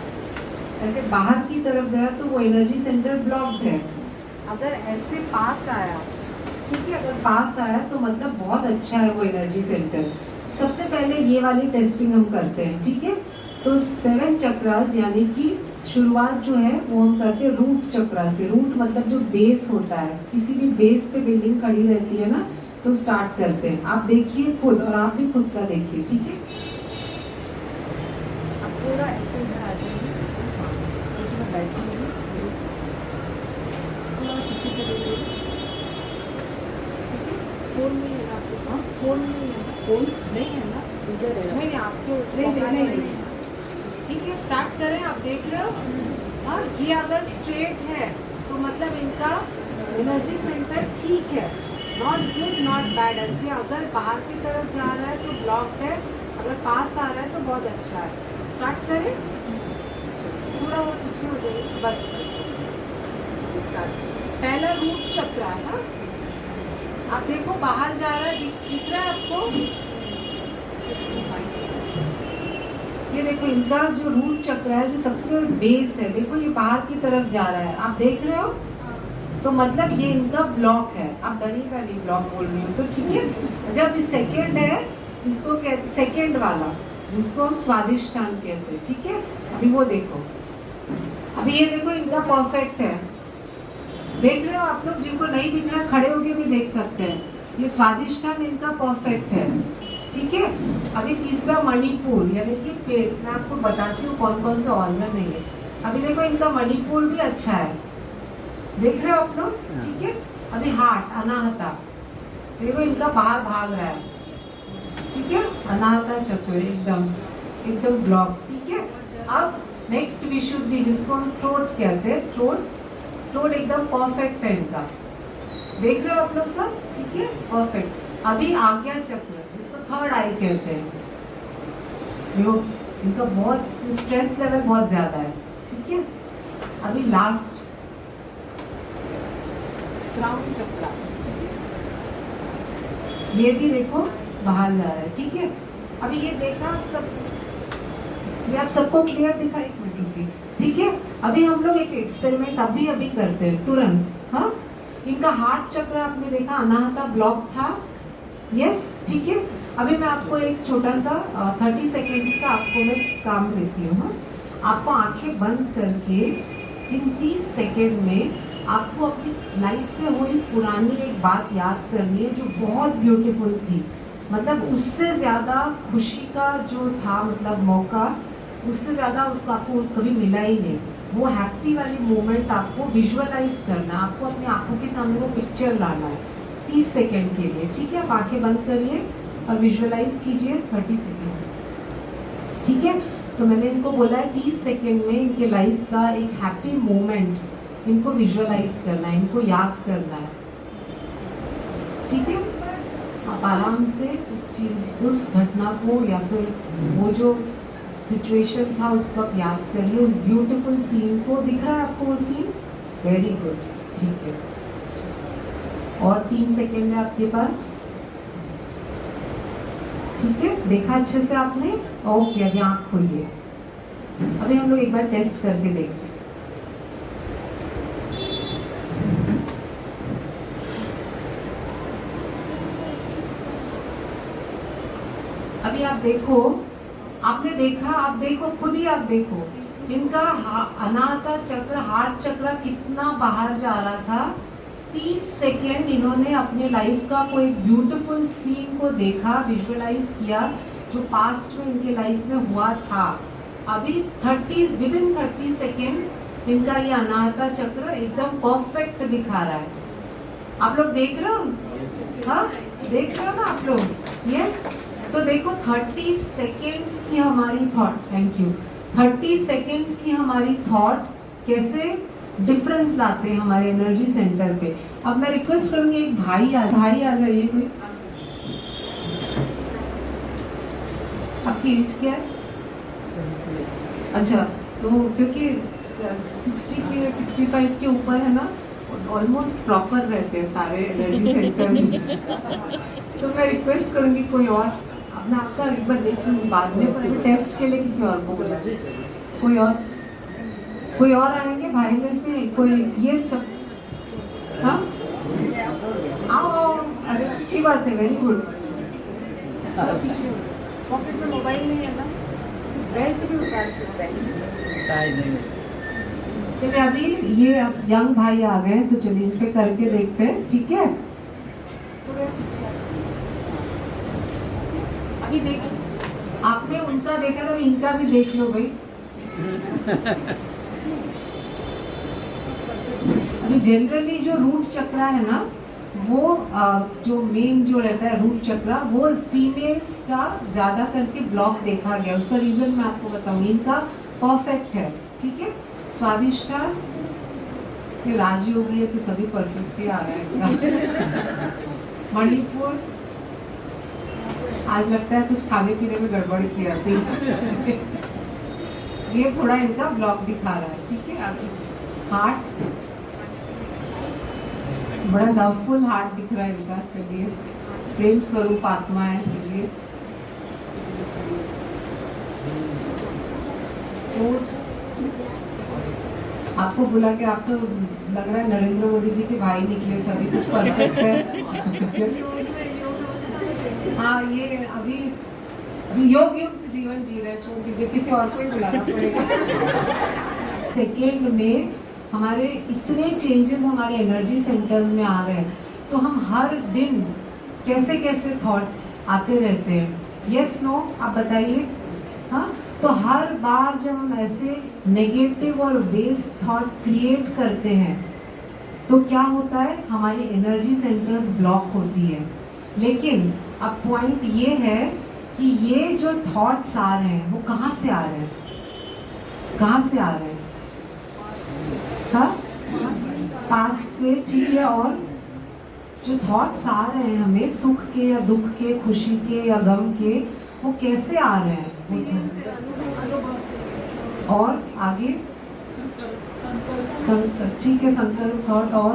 ऐसे बाहर की तरफ गया तो वो एनर्जी सेंटर ब्लॉक्ड है। अगर ऐसे पास आया, ठीक है, अगर पास आया तो मतलब बहुत अच्छा है वो एनर्जी सेंटर। सबसे पहले ये वाली टेस्टिंग हम करते हैं, ठीक है। तो 7 चक्रास यानी कि शुरुआत जो है वो हम करते हैं रूट चक्रा से। रूट मतलब जो बेस होता है, किसी भी बेस पे बिल्डिंग खड़ी रहती है ना, तो स्टार्ट करते हैं। आप देखिए खुद, और आप भी खुद का देखिए, ठीक है। आप थोड़ा ऐसे इधर आ जाइए, मैं बैठी हूँ, थोड़ा पीछे चले जाइए, फोन नहीं है आपके पास, फोन नहीं है, फोन नहीं है ना, इधर है, नहीं आपको नहीं, ठीक है। स्टार्ट करें, आप देख रहे हो, हाँ, ये अगर स्ट्रेट है तो मतलब इनका एनर्जी सेंटर ठीक है, नॉट गुड नॉट बैड। ऐसे अगर बाहर की तरफ जा रहा है तो ब्लॉक है, अगर पास आ रहा है तो बहुत अच्छा है। स्टार्ट करें, थोड़ा और पीछे हो जाइए, बस स्टार्ट। पहला रूट चक्र है ना, आप देखो बाहर जा रहा है, दिख रहा है आपको, ये देखो इनका जो रूट चक्र है, जो सबसे बेस है, देखो ये बाहर की तरफ जा रहा है, आप देख रहे हो, तो मतलब ये इनका ब्लॉक है। आप डरिएगा नहीं, ब्लॉक बोल रही हो तो ठीक है। जब ये सेकेंड है, इसको कहते सेकेंड वाला, जिसको हम स्वादिष्टान कहते हैं, ठीक है। अभी वो देखो, अभी ये देखो इनका परफेक्ट है, देख रहे हो आप लोग, जिनको नहीं दिख रहा खड़े होके भी देख सकते हैं, ये स्वादिष्टान इनका परफेक्ट है, ठीक है। अभी तीसरा मणिपुर यानी कि पेट, मैं आपको बताती हूँ कौन कौन से ऑर्गन नहीं है। अभी देखो इनका मणिपुर भी अच्छा है, देख रहे हो आप लोग, ठीक है। अभी हार्ट, अनाहता, देखो इनका बाहर भाग रहा है, ठीक है, अनाहता चक्र एकदम ब्लॉक, ठीक है। अब नेक्स्ट विशुद्धि, जिसको हम थ्रोट कहते हैं, थ्रोट एकदम परफेक्ट है इनका, देख रहे हो आप लोग सब, ठीक है, परफेक्ट। अभी आज्ञा चक्र, जिसको थर्ड आई कहते हैं, देखो इनका बहुत स्ट्रेस लेवल बहुत ज्यादा है, ठीक है। अभी लास्ट क्राउन चक्र, ये भी देखो बाहर जा रहा है, ठीक है। अभी ये देखा आप सब, ये आप सबको क्लियर दिखा, एक मिनट रुकिए, ठीक है। अभी हम लोग एक एक्सपेरिमेंट अभी करते हैं तुरंत, हाँ। इनका हार्ट चक्र आपने देखा, अनाहता ब्लॉक था, यस, ठीक है। अभी मैं आपको एक छोटा सा 30 सेकेंड्स का आपको मैं काम देती हूँ, हाँ। आपको आंखें बंद करके इन 30 सेकेंड में आपको अपनी लाइफ में हुई पुरानी एक बात याद करनी है जो बहुत ब्यूटीफुल थी, मतलब उससे ज़्यादा खुशी का जो था मतलब मौका, उससे ज़्यादा उसको आपको कभी मिला ही नहीं। वो हैप्पी वाली मोमेंट आपको विजुअलाइज करना, आपको अपनी आंखों के सामने वो पिक्चर लाना है 30 सेकेंड के लिए, ठीक है। आप आंखें बंद करिए और विजुअलाइज कीजिए 30 सेकेंड। ठीक है। तो मैंने इनको बोला है 30 सेकेंड में इनके लाइफ का एक हैप्पी मोमेंट इनको विजुअलाइज करना है, इनको याद करना है। ठीक है, आप आराम से उस चीज, उस घटना को या फिर वो जो सिचुएशन था उसको आप याद करिए, उस ब्यूटीफुल सीन को। दिख रहा है आपको वो सीन? वेरी गुड, ठीक है। और 3 सेकेंड है आपके पास, ठीक है। देखा अच्छे से आपने? ओके, अभी आँख खोलिए। अभी हम लोग एक बार टेस्ट करके देखते हैं। अभी आप देखो, आपने देखा, आप देखो, खुद ही आप देखो, इनका अनाहता चक्र, हार्ट चक्र कितना बाहर जा रहा था। 30 सेकेंड इन्होंने अपने लाइफ का कोई ब्यूटीफुल सीन को देखा, विजुअलाइज किया जो पास्ट में इनके लाइफ में हुआ था। अभी विदिन 30 सेकेंड्स इनका ये अनाहता चक्र एकदम परफेक्ट दिखा रहा है। आप लोग देख रहे हो? हाँ, देख रहे हो ना आप लोग? यस। तो देखो 30 सेकेंड्स की हमारी थॉट, थैंक यू, 30 सेकेंड्स की हमारी थॉट कैसे डिफरेंस लाते हैं हमारे एनर्जी सेंटर पे। अब मैं रिक्वेस्ट करूंगी, एक भाई आ जाइए कोई। आपकी एज क्या है? अच्छा, तो क्योंकि 60 के 65 के ऊपर है ना, ऑलमोस्ट प्रॉपर रहते हैं सारे एनर्जी सेंटर्स। तो मैं रिक्वेस्ट करूंगी कोई और, मैं आपका एक बार देख लूँ, बाद में पर टेस्ट के लिए किसी और को बुला। कोई और आएंगे भाई में से कोई? ये सब, हाँ, आओ, अरे अच्छी बात है, वेरी गुड। पॉकेट में मोबाइल नहीं है ना, बेल्ट भी उतार के चलिए, अभी ये अब यंग भाई आ गए, तो चलिए इस पे करके देखते हैं, ठीक है। अभी देख, आपने उनका देखा तो इनका भी देख लो भाई। अभी जनरली जो रूट चक्र है ना, वो जो मेन जो रहता है रूट चक्र, वो फीमेल्स का ज्यादा करके ब्लॉक देखा गया। उसका रीजन मैं आपको बताऊंगी। इनका परफेक्ट है, ठीक है। स्वादिष्टा ये राजयोगी है तो सभी परफेक्ट ही आ रहे हैं। मणिपुर, आज लगता है कुछ खाने पीने में गड़बड़ की आती है। ये थोड़ा इनका ब्लॉक दिखा रहा है, ठीक है। अभी हार्ट, बड़ा लवफुल हार्ट दिख रहा है इनका। चलिए, प्रेम स्वरूप आत्मा है। चलिए, आपको बुला के आप तो लग रहा है नरेंद्र मोदी जी के भाई निकले, सभी कुछ परफेक्ट है। हाँ, ये अभी योग युक्त जीवन जी रहे, छोड़ दीजिए, किसी और को ही बुलाना पड़ेगा। सेकेंड में हमारे इतने चेंजेस हमारे एनर्जी सेंटर्स में आ रहे हैं, तो हम हर दिन कैसे कैसे थॉट्स आते रहते हैं। यस नो, आप बताइए। हाँ, तो हर बार जब हम ऐसे नेगेटिव और वेस्ट थॉट क्रिएट करते हैं तो क्या होता है, हमारी एनर्जी सेंटर्स ब्लॉक होती है। लेकिन अब पॉइंट ये है कि ये जो थॉट्स आ रहे हैं वो कहाँ से आ रहे हैं? कहाँ से आ रहे हैं? हाँ, पास्ट से, ठीक है। और जो थॉट्स आ रहे हैं हमें, सुख के या दुख के, खुशी के या गम के, वो कैसे आ रहे हैं? और आगे ठीक है, संकल्प थॉट। और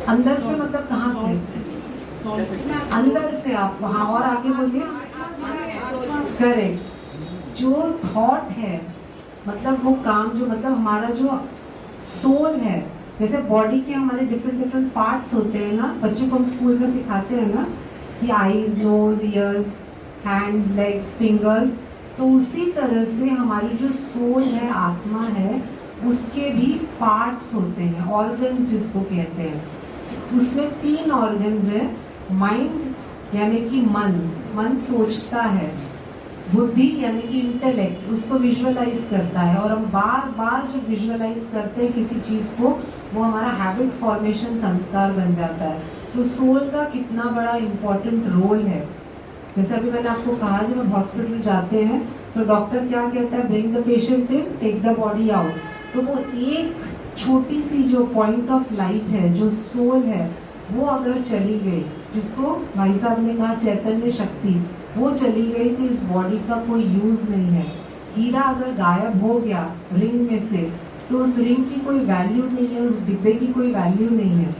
अंदर से मतलब कहाँ से? अंदर से आप, हाँ, और आगे बोलिए। करेक्ट। जो थॉट है मतलब वो काम, जो मतलब हमारा जो सोल है, जैसे बॉडी के हमारे डिफरेंट पार्ट्स होते हैं ना, बच्चों को हम स्कूल में सिखाते हैं ना कि eyes, nose, ears, hands, legs, fingers, तो उसी तरह से हमारी जो सोल है, आत्मा है, उसके भी पार्ट्स होते हैं, ऑर्गन्स जिसको कहते हैं। उसमें 3 ऑर्गन्स है। माइंड यानी कि मन सोचता है, बुद्धि यानी कि इंटेलेक्ट उसको विजुअलाइज करता है, और हम बार बार जब विजुअलाइज करते हैं किसी चीज़ को, वो हमारा हैबिट फॉर्मेशन, संस्कार बन जाता है। तो सोल का कितना बड़ा इम्पोर्टेंट रोल है, जैसे अभी मैंने आपको कहा जब हम हॉस्पिटल जाते हैं तो डॉक्टर क्या कहता है, bring the patient in, take the body out. तो वो एक छोटी सी जो पॉइंट ऑफ लाइट है, जो सोल है, वो अगर चली गई, जिसको भाई साहब ने कहा चैतन्य शक्ति, वो चली गई तो इस बॉडी का कोई यूज नहीं है। हीरा अगर गायब हो गया रिंग में से तो उस रिंग की कोई वैल्यू नहीं है, उस डिब्बे की कोई वैल्यू नहीं है।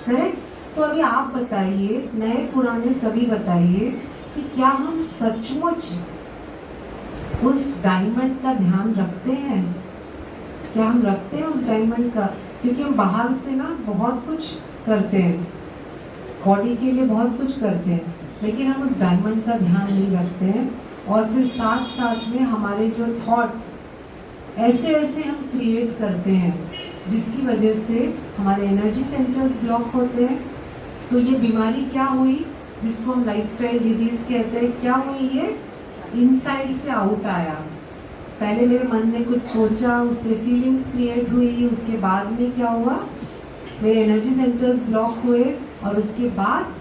करेक्ट? तो अभी आप बताइए, नए पुराने सभी बताइए कि क्या हम सचमुच उस डायमंड का ध्यान रखते हैं? क्या हम रखते हैं उस डायमंड का? क्योंकि हम बाहर से ना बहुत कुछ करते हैं, बॉडी के लिए बहुत कुछ करते हैं, लेकिन हम उस डायमंड का ध्यान नहीं रखते हैं। और फिर साथ साथ में हमारे जो थॉट्स ऐसे ऐसे हम क्रिएट करते हैं जिसकी वजह से हमारे एनर्जी सेंटर्स ब्लॉक होते हैं। तो ये बीमारी क्या हुई, जिसको हम लाइफस्टाइल डिजीज कहते हैं, क्या हुई? ये इनसाइड से आउट आया। पहले मेरे मन ने कुछ सोचा, उससे फीलिंग्स क्रिएट हुई, उसके बाद में क्या हुआ, मेरे एनर्जी सेंटर्स ब्लॉक हुए और उसके बाद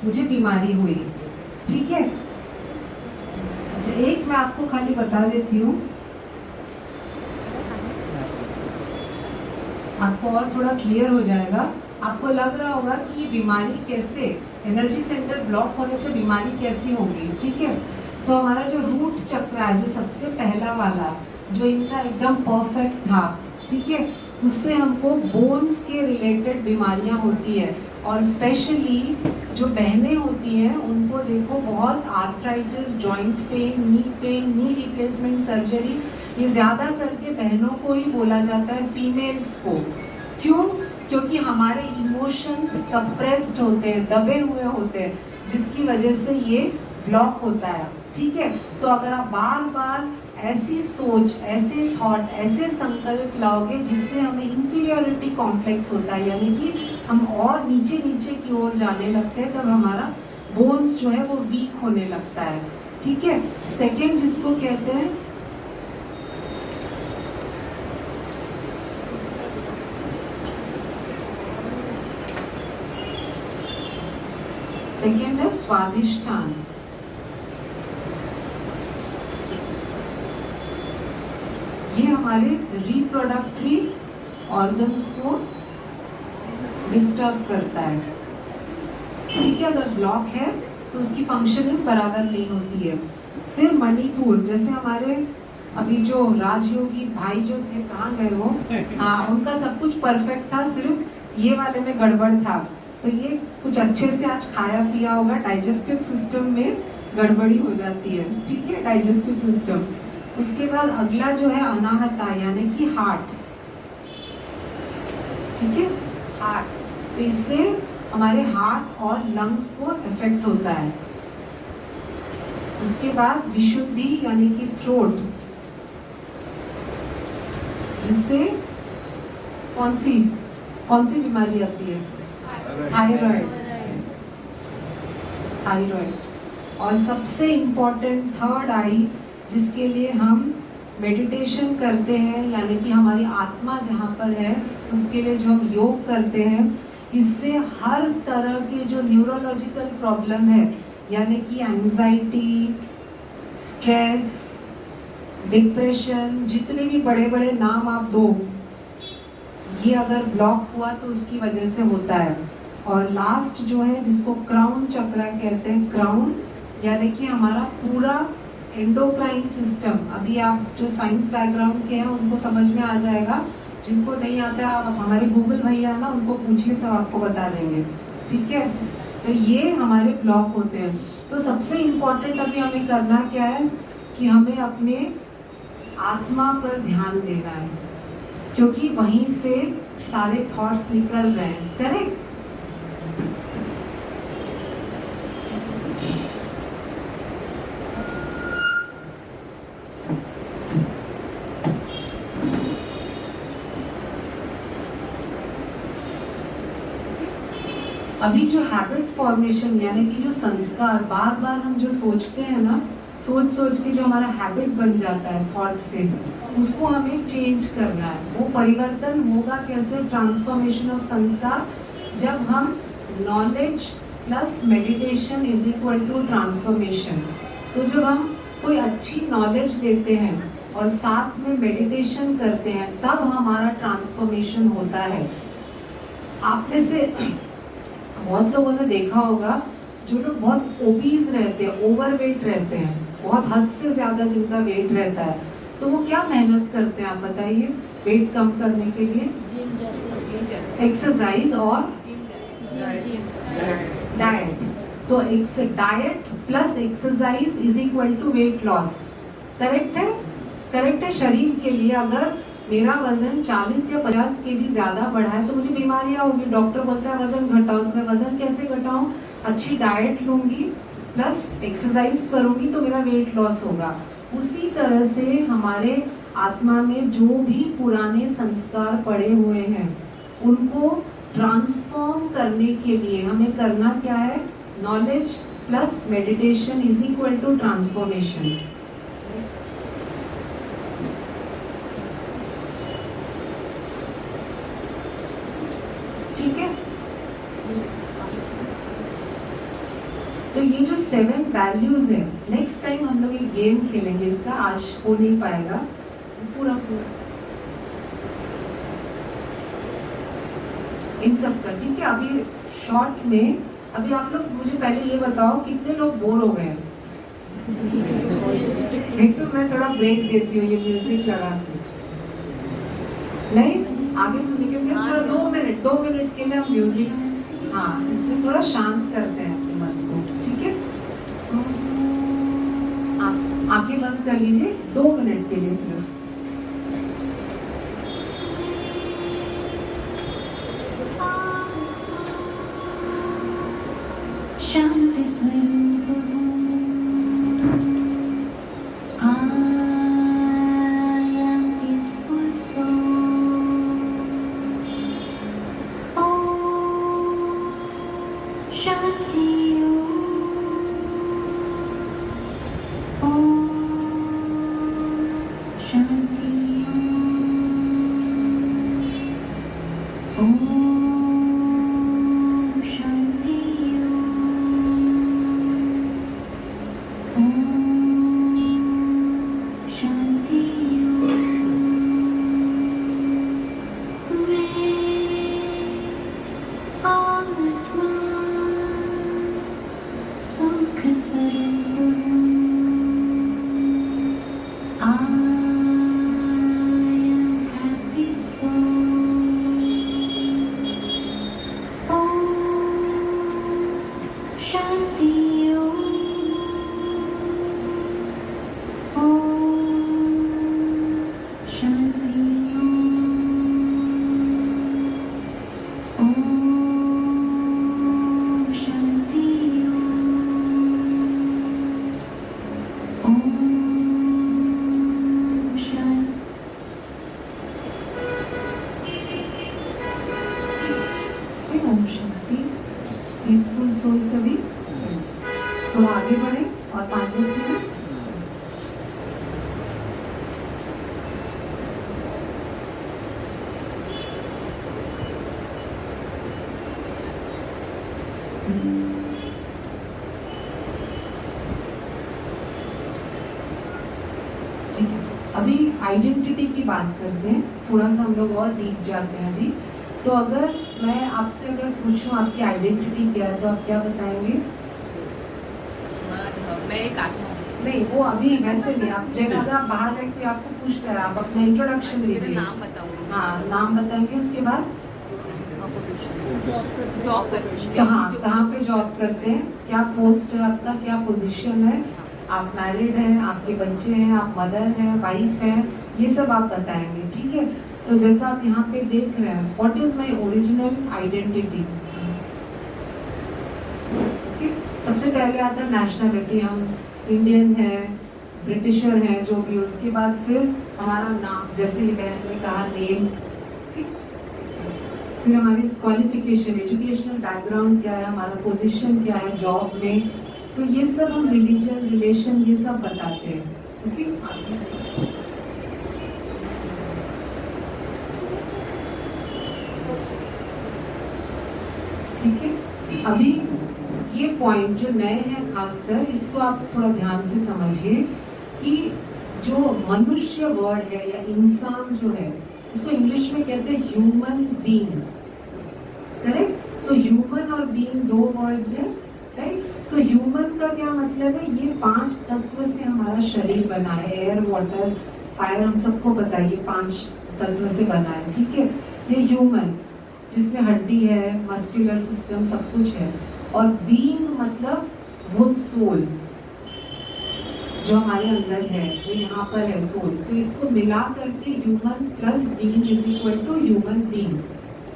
मुझे बीमारी हुई। ठीक है? अच्छा, एक मैं आपको खाली बता देती हूँ, आपको और थोड़ा क्लियर हो जाएगा। आपको लग रहा होगा कि ये बीमारी कैसे, एनर्जी सेंटर ब्लॉक होने से बीमारी कैसी होगी। ठीक है? तो हमारा जो रूट चक्र है, जो सबसे पहला वाला, जो इनका एकदम परफेक्ट था, ठीक है, उससे हमको बोन्स के रिलेटेड बीमारियां होती है। और स्पेशली जो बहनें होती हैं उनको देखो बहुत arthritis, joint pain, knee replacement surgery, ये ज़्यादा करके बहनों को ही बोला जाता है, फीमेल्स को। क्यों? क्योंकि हमारे इमोशंस सप्रेस्ड होते हैं, दबे हुए होते हैं, जिसकी वजह से ये ब्लॉक होता है। ठीक है? तो अगर आप बार बार ऐसी सोच, ऐसे थॉट, ऐसे संकल्प लाओगे जिससे हमें इंफीरियरिटी कॉम्प्लेक्स होता है, यानी कि हम और नीचे नीचे की ओर जाने लगते हैं, तब हमारा बोन्स जो है वो वीक होने लगता है। ठीक है? सेकेंड जिसको कहते हैं, सेकेंड है स्वादिष्ठान। ये हमारे रिप्रोडक्टरी ऑर्गन्स को डिस्टर्ब करता है। ठीक है? अगर ब्लॉक है तो उसकी फंक्शनिंग बराबर नहीं होती है। फिर मणिपुर, जैसे हमारे अभी जो राजयोगी भाई जो थे, कहाँ गए वो? हाँ, उनका सब कुछ परफेक्ट था, सिर्फ ये वाले में गड़बड़ था। तो ये कुछ अच्छे से आज खाया पिया होगा, डाइजेस्टिव सिस्टम में गड़बड़ी हो जाती है। ठीक है? Digestive system. उसके बाद अगला जो है अनाहता, यानी कि हार्ट। ठीक है? हार्ट, तो इससे हमारे हार्ट और लंग्स को इफेक्ट होता है। उसके बाद विशुद्धि, यानी कि थ्रोट, जिससे कौन सी बीमारी आती है? थायराइड। और सबसे इम्पोर्टेंट थर्ड आई, जिसके लिए हम मेडिटेशन करते हैं, यानी कि हमारी आत्मा जहाँ पर है उसके लिए जो हम योग करते हैं, इससे हर तरह के जो न्यूरोलॉजिकल प्रॉब्लम है, यानी कि एंजाइटी, स्ट्रेस, डिप्रेशन, जितने भी बड़े बड़े नाम आप दो, ये अगर ब्लॉक हुआ तो उसकी वजह से होता है। और लास्ट जो है जिसको क्राउन चक्र कहते हैं, क्राउन यानी कि हमारा पूरा एंडोक्राइन सिस्टम। अभी आप जो साइंस बैकग्राउंड के हैं उनको समझ में आ जाएगा, जिनको नहीं आता आप हमारे गूगल भैया ना, उनको पूछिए, सब आपको बता देंगे। ठीक है? तो ये हमारे ब्लॉक होते हैं। तो सबसे इम्पोर्टेंट अभी हमें करना क्या है कि हमें अपने आत्मा पर ध्यान देना है, क्योंकि वहीं से सारे थॉट्स निकल रहे हैं। करेक्ट? अभी जो हैबिट फॉर्मेशन, यानी कि जो संस्कार, बार बार हम जो सोचते हैं ना, सोच सोच के जो हमारा हैबिट बन जाता है थॉट से, उसको हमें चेंज करना है। वो परिवर्तन होगा कैसे? ट्रांसफॉर्मेशन ऑफ संस्कार, जब हम knowledge plus meditation is equal to transformation. तो जब हम कोई अच्छी नॉलेज लेते हैं और साथ में मेडिटेशन करते हैं तब हमारा ट्रांसफॉर्मेशन होता है। आप में से बहुत लोगों ने देखा होगा जो लोग बहुत ओबीज रहते हैं, ओवरवेट रहते हैं, बहुत हद से ज़्यादा जिनका वेट रहता है, तो वो क्या मेहनत करते हैं आप बताइए वेट कम करने के लिए? एक्सरसाइज और डाइट। तो diet plus exercise is equal to weight loss. Correct है? करेक्ट है। शरीर के लिए अगर मेरा वजन 40 या 50 केजी ज़्यादा बढ़ा है तो मुझे बीमारियाँ होगी। डॉक्टर बोलता है वजन घटाओ, तो मैं वजन कैसे घटाऊँ? अच्छी डाइट लूँगी प्लस एक्सरसाइज करूँगी तो मेरा वेट लॉस होगा। उसी तरह से हमारे आत्मा में जो भी पुराने संस्कार पड़े हुए हैं उनको ट्रांसफॉर्म करने के लिए हमें करना क्या है? Knowledge plus meditation is equal to transformation. ठीक है? तो ये जो 7 वैल्यूज है, नेक्स्ट टाइम हम लोग एक गेम खेलेंगे, इसका आज हो नहीं पाएगा पूरा इन सब का। ठीक है? अभी शॉर्ट में अभी आप लोग मुझे पहले ये बताओ कितने लोग बोर हो गए? एक तो मैं थोड़ा ब्रेक देती हूँ, ये म्यूजिक लगा के। नहीं आगे सुनने के लिए थोड़ा 2 मिनट के लिए हम म्यूजिक, हाँ इसमें थोड़ा शांत करते हैं अपने मन को। ठीक है? आंखें बंद कर लीजिए 2 मिनट के लिए सिर्फ। Shanti Swarup I am peaceful soul. Oh, शांति oh, शांति oh. पीसफुल सोल सभी थोड़ा आगे बढ़े और 5-10 मिनट। ठीक है, अभी आइडेंटिटी की बात करते हैं, थोड़ा सा हम लोग और डीप जाते हैं अभी। तो अगर मैं आपसे अगर पूछूं आपकी आइडेंटिटी क्या है तो आप क्या बताएंगे? मैं एक आत्मा हूँ। नहीं वो अभी वैसे नहीं, आप जैसे अगर आप बाहर जाए कोई आपको पूछता है आप अपना इंट्रोडक्शन दीजिए। नाम बताऊँ? हाँ नाम बताएंगे, उसके बाद जॉब करती हूँ। कहाँ पे जॉब करते हैं, क्या पोस्ट है आपका, क्या पोजीशन है, आप मैरिड हैं, आपके बच्चे हैं, आप मदर हैं, वाइफ हैं, ये सब आप बताएंगे। ठीक है? तो जैसा आप यहाँ पे देख रहे हैं, what is my original identity. सबसे पहले आता है नेशनलिटी, हम इंडियन हैं, ब्रिटिशर हैं, जो भी। उसके बाद फिर हमारा नाम, जैसे ये बहन ने कहा नेम, फिर हमारी क्वालिफिकेशन, एजुकेशनल बैकग्राउंड क्या है, हमारा पोजीशन क्या है जॉब में, तो ये सब हम रिलीजन, रिलेशन, ये सब बताते हैं। ओके? ठीक है? अभी ये पॉइंट जो नए हैं खासकर, इसको आप थोड़ा ध्यान से समझिए कि जो मनुष्य वर्ड है या इंसान जो है, इसको इंग्लिश में कहते हैं ह्यूमन बीइंग, करेक्ट? तो ह्यूमन और बीइंग दो वर्ड्स हैं, राइट? सो ह्यूमन का क्या मतलब है? ये 5 तत्व से हमारा शरीर बना है, एयर, वाटर, फायर, हम सबको पता है ये 5 तत्व से बना है, ठीक है? ये ह्यूमन, जिसमें हड्डी है, मस्कुलर सिस्टम, सब कुछ है। और बीइंग मतलब वो सोल जो हमारे अंदर है, जो यहाँ पर है सोल। तो इसको मिला करके human plus being is equal to human being,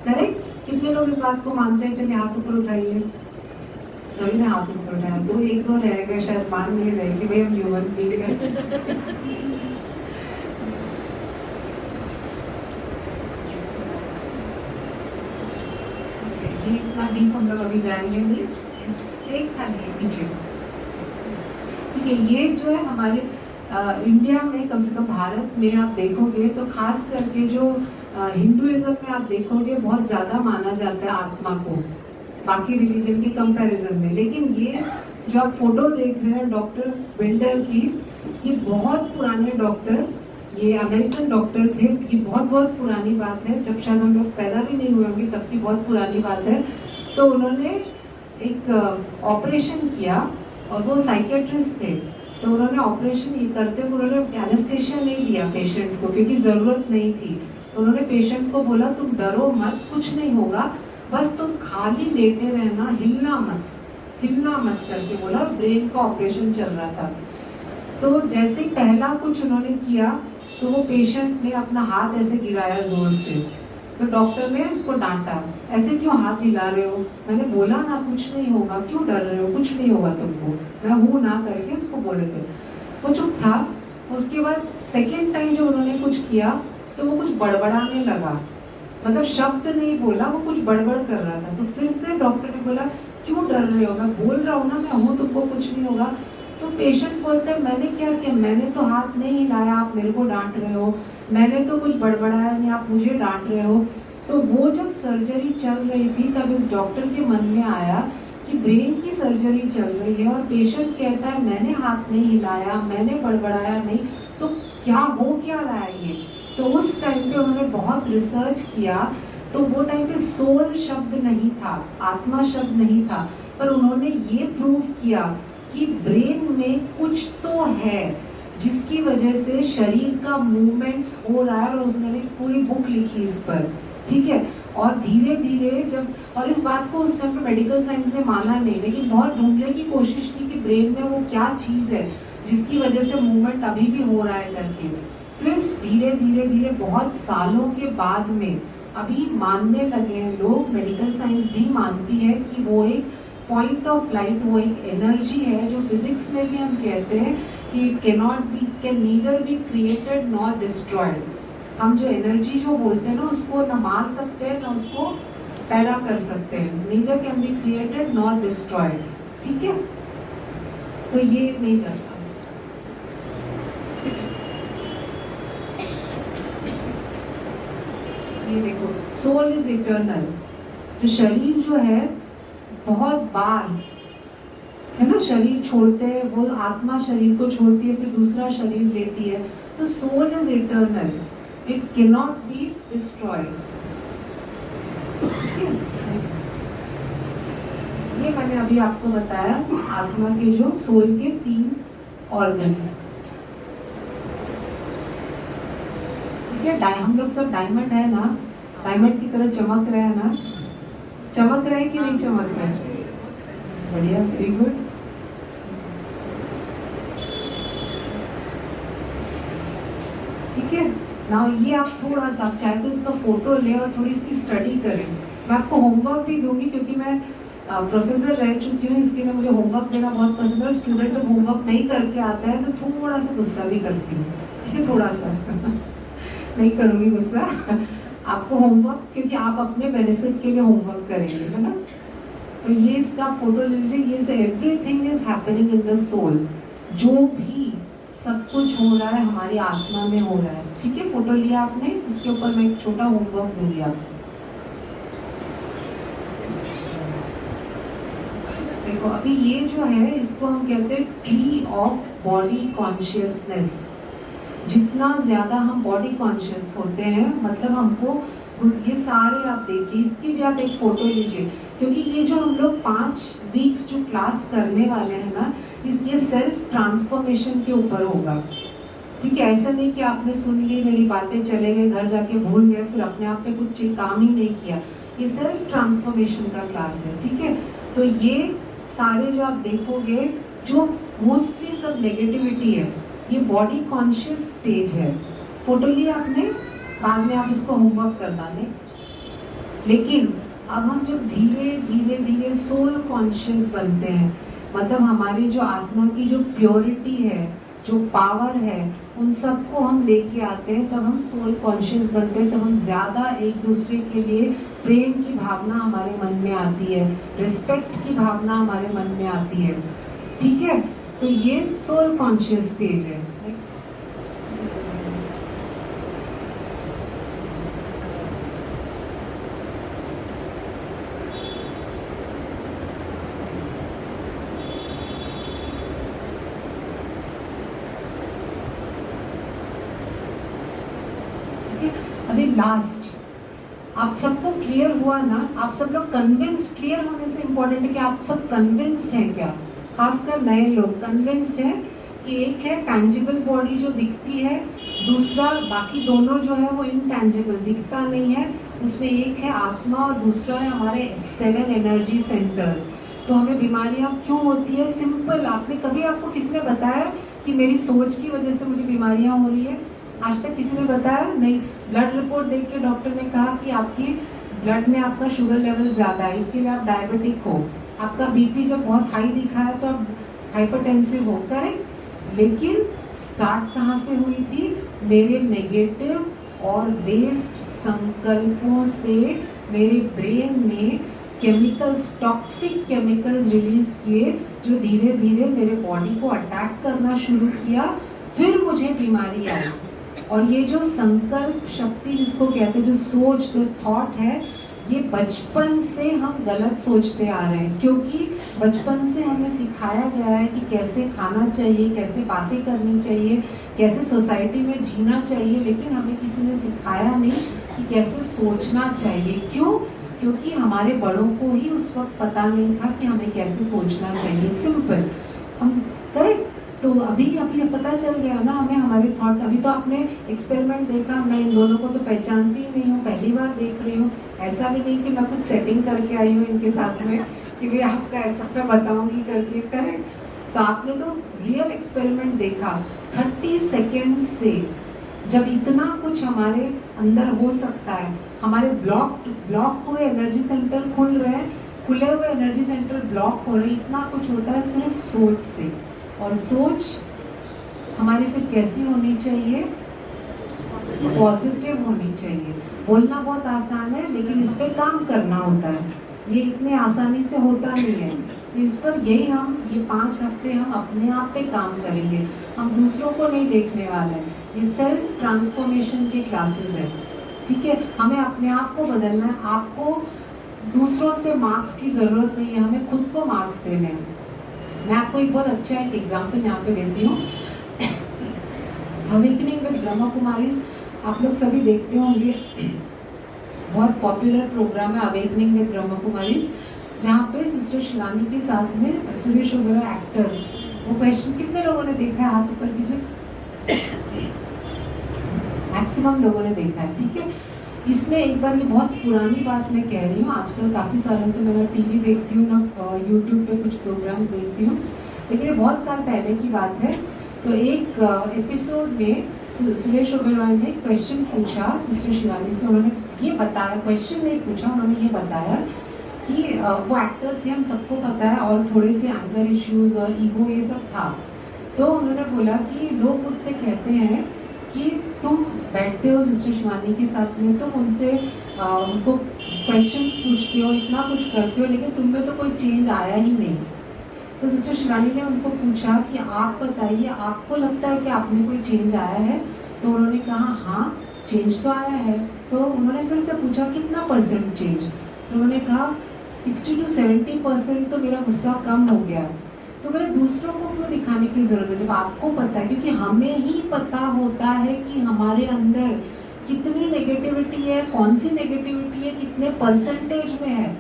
correct? कितने लोग इस बात को मानते हैं? चलिए हाथ ऊपर उठाइए। सभी ने हाथ ऊपर उठाया, तो एक दो रह गए शायद मान नहीं रहे कि भाई हम ह्यूमन बीइंग है। ये इतना डीप हम लोग अभी जाएंगे नहीं, एक खाली है पीछे, ठीक है? ये जो है हमारे इंडिया में, कम से कम भारत में आप देखोगे तो खास करके जो हिंदुइज्म में आप देखोगे बहुत ज़्यादा माना जाता है आत्मा को बाकी रिलीजन के कंपैरिजन में। लेकिन ये जो आप फोटो देख रहे हैं डॉक्टर बिल्डर की, ये बहुत पुराने डॉक्टर, ये अमेरिकन डॉक्टर थे। ये बहुत बहुत पुरानी बात है, जब शायद हम लोग पैदा भी नहीं हुए होंगे तब की बहुत पुरानी बात है। तो उन्होंने एक ऑपरेशन किया और वो साइकेट्रिस्ट थे। तो उन्होंने ऑपरेशन ये करते हुए उन्होंने एनेस्थेशिया नहीं दिया पेशेंट को, क्योंकि ज़रूरत नहीं थी। तो उन्होंने पेशेंट को बोला तुम डरो मत, कुछ नहीं होगा, बस तुम खाली लेटे रहना, हिलना मत करके बोला। ब्रेन का ऑपरेशन चल रहा था। तो जैसे ही पहला कुछ उन्होंने किया तो वो पेशेंट ने अपना हाथ ऐसे गिराया जोर से। तो डॉक्टर ने उसको डांटा, ऐसे क्यों हाथ हिला रहे हो? मैंने बोला ना कुछ नहीं होगा, क्यों डर रहे हो? कुछ नहीं होगा तुमको, मैं हूँ ना करके उसको बोले थे। वो चुप था। उसके बाद सेकेंड टाइम जब उन्होंने कुछ किया तो वो कुछ बड़बड़ाने लगा, मतलब शब्द नहीं बोला, वो कुछ बड़बड़ कर रहा था। तो फिर से डॉक्टर ने बोला क्यों डर रहे हो? मैं बोल रहा हूँ ना मैं हूँ, तुमको कुछ नहीं होगा। तो पेशेंट बोलता है मैंने क्या किया? मैंने तो हाथ नहीं हिलाया, आप मेरे को डांट रहे हो। मैंने तो कुछ बड़बड़ाया नहीं, आप मुझे डांट रहे हो। तो वो जब सर्जरी चल रही थी तब इस डॉक्टर के मन में आया कि ब्रेन की सर्जरी चल रही है और पेशेंट कहता है मैंने हाथ नहीं हिलाया, मैंने बड़बड़ाया नहीं, तो क्या हो क्या रहा है ये? तो उस टाइम पे उन्होंने बहुत रिसर्च किया। तो वो टाइम पे सोल शब्द नहीं था, आत्मा शब्द नहीं था, पर उन्होंने ये प्रूव किया कि ब्रेन में कुछ तो है जिसकी वजह से शरीर का मूवमेंट्स हो रहा है। और उन्होंने पूरी बुक लिखी इस पर, ठीक है? और धीरे धीरे जब, और इस बात को उस टाइम पे मेडिकल साइंस ने माना नहीं, लेकिन बहुत ढूंढने की कोशिश की कि ब्रेन में वो क्या चीज़ है जिसकी वजह से मूवमेंट अभी भी हो रहा है करके। फिर धीरे धीरे बहुत सालों के बाद में अभी मानने लगे हैं लोग, मेडिकल साइंस भी मानती है कि वो एक पॉइंट ऑफ लाइट, वो एक एनर्जी है जो फिजिक्स में भी हम कहते हैं कि can neither be created nor destroyed. हम जो एनर्जी जो बोलते हैं ना, उसको ना मार सकते हैं ना उसको पैदा कर सकते हैं। Neither can be created nor destroyed, ठीक है? तो ये नहीं जाता। ये देखो, सोल इज इटर्नल। जो शरीर जो है बहुत बार है ना, शरीर छोड़ते हैं, वो आत्मा शरीर को छोड़ती है, फिर दूसरा शरीर लेती है। तो soul is eternal, it can not be destroyed. ये मैंने अभी आपको बताया आत्मा के जो सोल के 3 ऑर्गन्स, ठीक है? हम लोग सब डायमंड है ना, डायमंड की तरह चमक रहे हैं ना, चमक रहे कि नहीं चमक रहे? बढ़िया, वेरी गुड। ठीक है ना? ये आप थोड़ा सा चाहे तो इसका फोटो ले और थोड़ी इसकी स्टडी करें। मैं आपको होमवर्क भी दूंगी क्योंकि मैं प्रोफेसर रह चुकी हूँ, इसके लिए मुझे होमवर्क देना बहुत पसंद है। स्टूडेंट जब होमवर्क नहीं करके आता है तो थोड़ा सा गुस्सा भी करती हूँ, ठीक है? थोड़ा सा नहीं करूँगी गुस्सा आपको होमवर्क, क्योंकि आप अपने बेनिफिट के लिए होमवर्क करेंगे, है ना? तो ये इसका फोटो ले लीजिए। ये से everything is happening in the soul, जो भी सब कुछ हो रहा है हमारी आत्मा में हो रहा है, ठीक है? फोटो लिया आपने, इसके ऊपर मैं एक छोटा होमवर्क दूंगी आपको। देखो अभी ये जो है इसको हम कहते हैं ट्री ऑफ बॉडी कॉन्शियसनेस। जितना ज़्यादा हम बॉडी कॉन्शियस होते हैं मतलब हमको ये सारे आप देखिए, इसकी भी आप एक फ़ोटो लीजिए, क्योंकि ये जो हम लोग 5 वीक्स जो क्लास करने वाले हैं ना, ये सेल्फ ट्रांसफॉर्मेशन के ऊपर होगा। ठीक है, ऐसा नहीं कि आपने सुन ली मेरी बातें, चले गए घर जाके भूल गए, फिर अपने आप पे कुछ काम ही नहीं किया। ये सेल्फ ट्रांसफॉर्मेशन का क्लास है। ठीक है, तो ये सारे जो आप देखोगे जो मोस्टली सब नेगेटिविटी है, ये बॉडी कॉन्शियस स्टेज है। फोटो लिया आपने, बाद में आप इसको होमवर्क करना नेक्स्ट। लेकिन अब हम जब धीरे धीरे धीरे सोल कॉन्शियस बनते हैं, मतलब हमारी जो आत्मा की जो प्योरिटी है, जो पावर है, उन सबको हम लेके आते हैं, तब हम सोल कॉन्शियस बनते हैं। तब हम ज़्यादा एक दूसरे के लिए प्रेम की भावना हमारे मन में आती है, रिस्पेक्ट की भावना हमारे मन में आती है। ठीक है, तो ये सोल कॉन्शियस स्टेज है। अभी लास्ट, आप सबको क्लियर हुआ ना? आप सब लोग कन्विंस्ड, क्लियर होने से इम्पोर्टेंट है कि आप सब कन्विंस्ड हैं क्या? खासकर नए लोग कन्विंस्ड हैं कि एक है टैंजिबल बॉडी जो दिखती है, दूसरा बाकी दोनों जो है वो इनटैंजिबल, दिखता नहीं है। उसमें एक है आत्मा और दूसरा है हमारे 7 एनर्जी सेंटर्स। तो हमें बीमारियां क्यों होती है? सिंपल, आपने कभी आपको किसने बताया कि मेरी सोच की वजह से मुझे बीमारियां हो रही है? आज तक किसी ने बताया नहीं। ब्लड रिपोर्ट देख के डॉक्टर ने कहा कि आपकी ब्लड में आपका शुगर लेवल ज़्यादा है, इसके लिए आप डायबिटिक हो। आपका बीपी जब बहुत हाई दिखा है तो आप हाइपरटेंसिव हो, करेक्ट? लेकिन स्टार्ट कहाँ से हुई थी? मेरे नेगेटिव और वेस्ट संकल्पों से मेरे ब्रेन ने केमिकल्स, टॉक्सिक केमिकल्स रिलीज किए, जो धीरे धीरे मेरे बॉडी को अटैक करना शुरू किया। फिर मुझे बीमारी आई। और ये जो संकल्प शक्ति जिसको कहते हैं, जो सोच, जो थॉट है, ये बचपन से हम गलत सोचते आ रहे हैं, क्योंकि बचपन से हमें सिखाया गया है कि कैसे खाना चाहिए, कैसे बातें करनी चाहिए, कैसे सोसाइटी में जीना चाहिए, लेकिन हमें किसी ने सिखाया नहीं कि कैसे सोचना चाहिए। क्यों? क्योंकि हमारे बड़ों को ही उस वक्त पता नहीं था कि हमें कैसे सोचना चाहिए। सिंपल, हम करेक्ट। तो अभी पता चल गया ना हमें हमारे थॉट्स। अभी तो आपने एक्सपेरिमेंट देखा, मैं इन दोनों को तो पहचानती ही नहीं हूँ, पहली बार देख रही हूँ। ऐसा भी नहीं कि मैं कुछ सेटिंग करके आई हूँ इनके साथ में कि भाई आपका ऐसा मैं बताऊँगी करके, करेक्ट? तो आपने तो रियल एक्सपेरिमेंट देखा। 30 सेकेंड से जब इतना कुछ हमारे अंदर हो सकता है, हमारे ब्लॉक हुए एनर्जी सेंटर खुल रहे हैं, खुले हुए एनर्जी सेंटर ब्लॉक हो रहे हैं, इतना कुछ होता है सिर्फ सोच से। और सोच हमारी फिर कैसी होनी चाहिए? पॉजिटिव होनी चाहिए। बोलना बहुत आसान है, लेकिन इस पे काम करना होता है। ये इतने आसानी से होता नहीं है। तो इस पर यही हम ये 5 हफ्ते हम अपने आप पे काम करेंगे, हम दूसरों को नहीं देखने वाले हैं। ये सेल्फ ट्रांसफॉर्मेशन के क्लासेस है। ठीक है, हमें अपने आप को बदलना है। आपको दूसरों से मार्क्स की ज़रूरत नहीं है, हमें खुद को मार्क्स देने हैं। मैं आपको एक बहुत अच्छा एक एग्जाम्पल यहाँ पे देती हूँ। अवेकनिंग विद ब्रह्मा कुमारीज आप लोग सभी देखते होंगे, बहुत पॉपुलर प्रोग्राम है अवेकनिंग विद ब्रह्मा कुमारीज, जहाँ पे सिस्टर शिवानी के साथ में सुरेश ओबेरॉय एक्टर। वो क्वेश्चन कितने लोगों ने देखा है? हाथ ऊपर कीजिए। मैक्सिमम लोगों ने देखा है। ठीक है, इसमें एक बार, ये बहुत पुरानी बात मैं कह रही हूँ, आजकल काफ़ी सालों से मैं ना टीवी देखती हूँ, ना यूट्यूब पे कुछ प्रोग्राम्स देखती हूँ, लेकिन ये बहुत साल पहले की बात है। तो एक एपिसोड में सुरेश ओबेरॉय ने क्वेश्चन पूछा सिस्टर शिवानी से। उन्होंने ये बताया, क्वेश्चन नहीं पूछा, उन्होंने ये बताया कि वो एक्टर थे, हम सबको पता है, और थोड़े से एंगर इश्यूज और ईगो ये सब था। तो उन्होंने बोला कि लोग मुझसे कहते हैं कि तुम बैठते हो सिस्टर शिवानी के साथ में, तुम उनसे उनको क्वेश्चंस पूछते हो, इतना कुछ करते हो, लेकिन तुम में तो कोई चेंज आया ही नहीं। तो सिस्टर शिवानी ने उनको पूछा कि आप बताइए, आपको लगता है कि आप में कोई चेंज आया है? तो उन्होंने कहा हाँ, चेंज तो आया है। तो उन्होंने फिर से पूछा कितना % चेंज? तो उन्होंने कहा 60 to 70% तो मेरा गुस्सा कम हो गया। तो मेरे दूसरों को क्यों दिखाने की ज़रूरत है जब आपको पता है, क्योंकि हमें ही पता होता है कि हमारे अंदर कितनी नेगेटिविटी है, कौन सी नेगेटिविटी है, कितने परसेंटेज में है,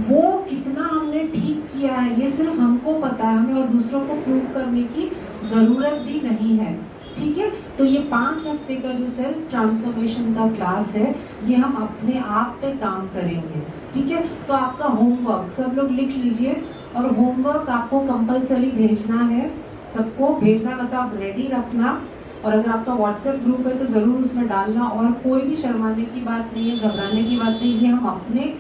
वो कितना हमने ठीक किया है, ये सिर्फ हमको पता है, हमें और दूसरों को प्रूव करने की ज़रूरत भी नहीं है। ठीक है, तो ये 5 हफ्ते का जो सेल्फ ट्रांसफॉर्मेशन का क्लास है, ये हम अपने आप पे काम करेंगे। ठीक है, तो आपका होमवर्क सब लोग लिख लीजिए, और होमवर्क आपको कंपलसरी भेजना है, सबको भेजना, मतलब आप रेडी रखना, और अगर आपका व्हाट्सएप ग्रुप है तो ज़रूर उसमें डालना, और कोई भी शर्माने की बात नहीं है, घबराने की बात नहीं, ये हम अपने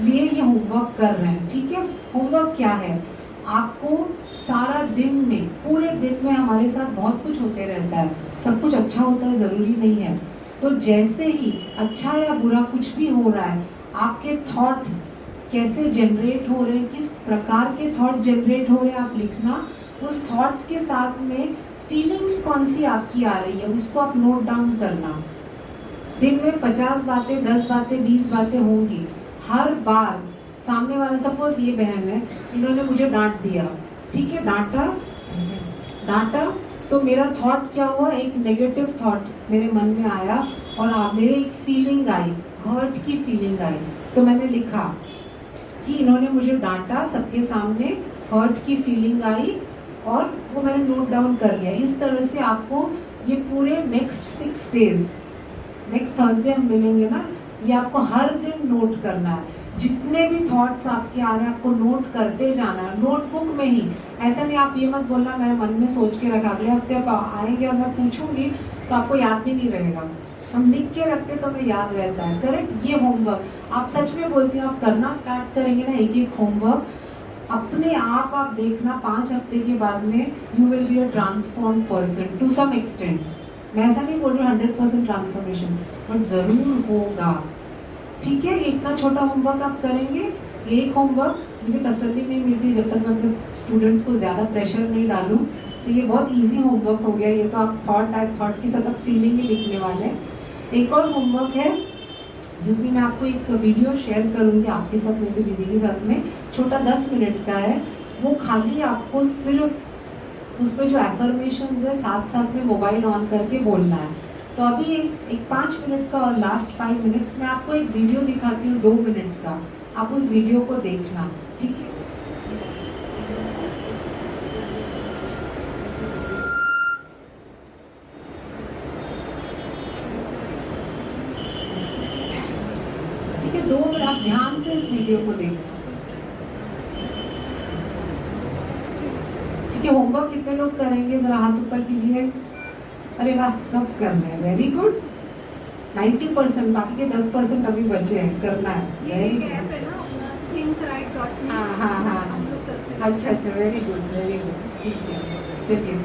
लिए ये होमवर्क कर रहे हैं। ठीक है, होमवर्क क्या है, आपको सारा दिन में, पूरे दिन में हमारे साथ बहुत कुछ होते रहता है, सब कुछ अच्छा होता है ज़रूरी नहीं है। तो जैसे ही अच्छा या बुरा कुछ भी हो रहा है, आपके थॉट कैसे जनरेट हो रहे हैं, किस प्रकार के थॉट जनरेट हो रहे हैं, आप लिखना। उस थॉट्स के साथ में फीलिंग्स कौन सी आपकी आ रही है, उसको आप नोट डाउन करना। दिन में 50 बातें, 10 बातें, 20 बातें होंगी। हर बार सामने वाला, सपोज ये बहन है, इन्होंने मुझे डांट दिया, ठीक है, डांटा तो मेरा थॉट क्या हुआ, एक नेगेटिव थॉट मेरे मन में आया, और मेरे एक फीलिंग आई, हर्ट की फीलिंग आई। तो मैंने लिखा कि इन्होंने मुझे डांटा, सबके सामने हर्ट की फीलिंग आई, और वो मैंने नोट डाउन कर लिया। इस तरह से आपको ये पूरे नेक्स्ट 6 डेज, नेक्स्ट थर्सडे हम मिलेंगे ना, ये आपको हर दिन नोट करना है। जितने भी थॉट्स आपके आ रहे हैं आपको नोट करते जाना है, नोटबुक में ही। ऐसा नहीं आप ये मत बोलना मैं मन में सोच के रखा, अगले हफ्ते आप आएंगे और मैं पूछूंगी तो आपको याद भी नहीं रहेगा। हम लिख के रखते तो हमें याद रहता है। करेक्ट, ये होमवर्क आप सच में बोलती हूँ, आप करना स्टार्ट करेंगे ना एक एक होमवर्क, अपने आप देखना 5 हफ्ते के बाद में you will be a transform person to some extent. मैं ऐसा नहीं बोल रही हूँ 100% ट्रांसफॉर्मेशन, बट ज़रूर होगा। ठीक है, इतना छोटा होमवर्क आप करेंगे। एक होमवर्क मुझे तसल्ली नहीं मिलती जब तक मैं अपने स्टूडेंट्स को ज़्यादा प्रेशर नहीं डालूँ, तो ये बहुत इजी होमवर्क हो गया। ये तो आप थॉट की सतत फीलिंग ही लिखने वाले हैं। एक और होमवर्क है जिसमें मैं आपको एक वीडियो शेयर करूँगी आपके साथ, मेरी दीदी के साथ में, छोटा 10 मिनट का है। वो खाली आपको सिर्फ उस पर जो एफर्मेशंस है साथ साथ में मोबाइल ऑन करके बोलना है। तो अभी एक 5 मिनट का और लास्ट 5 मिनट्स में आपको एक वीडियो दिखाती हूँ 2 मिनट का, आप उस वीडियो को देखना। ठीक है, ठीक है, 2 मिनट आप ध्यान से इस वीडियो को देखना। ठीक है, होमवर्क कितने लोग करेंगे, जरा हाथ ऊपर कीजिए। अरे वाह, सब करना है, वेरी गुड। 90%, बाकी के 10% अभी बचे हैं, करना है। यही ऐप है ना अपना thinkright.me, हाँ, हम लोग करते हैं। अच्छा, वेरी गुड, वेरी गुड। ठीक है, चलिए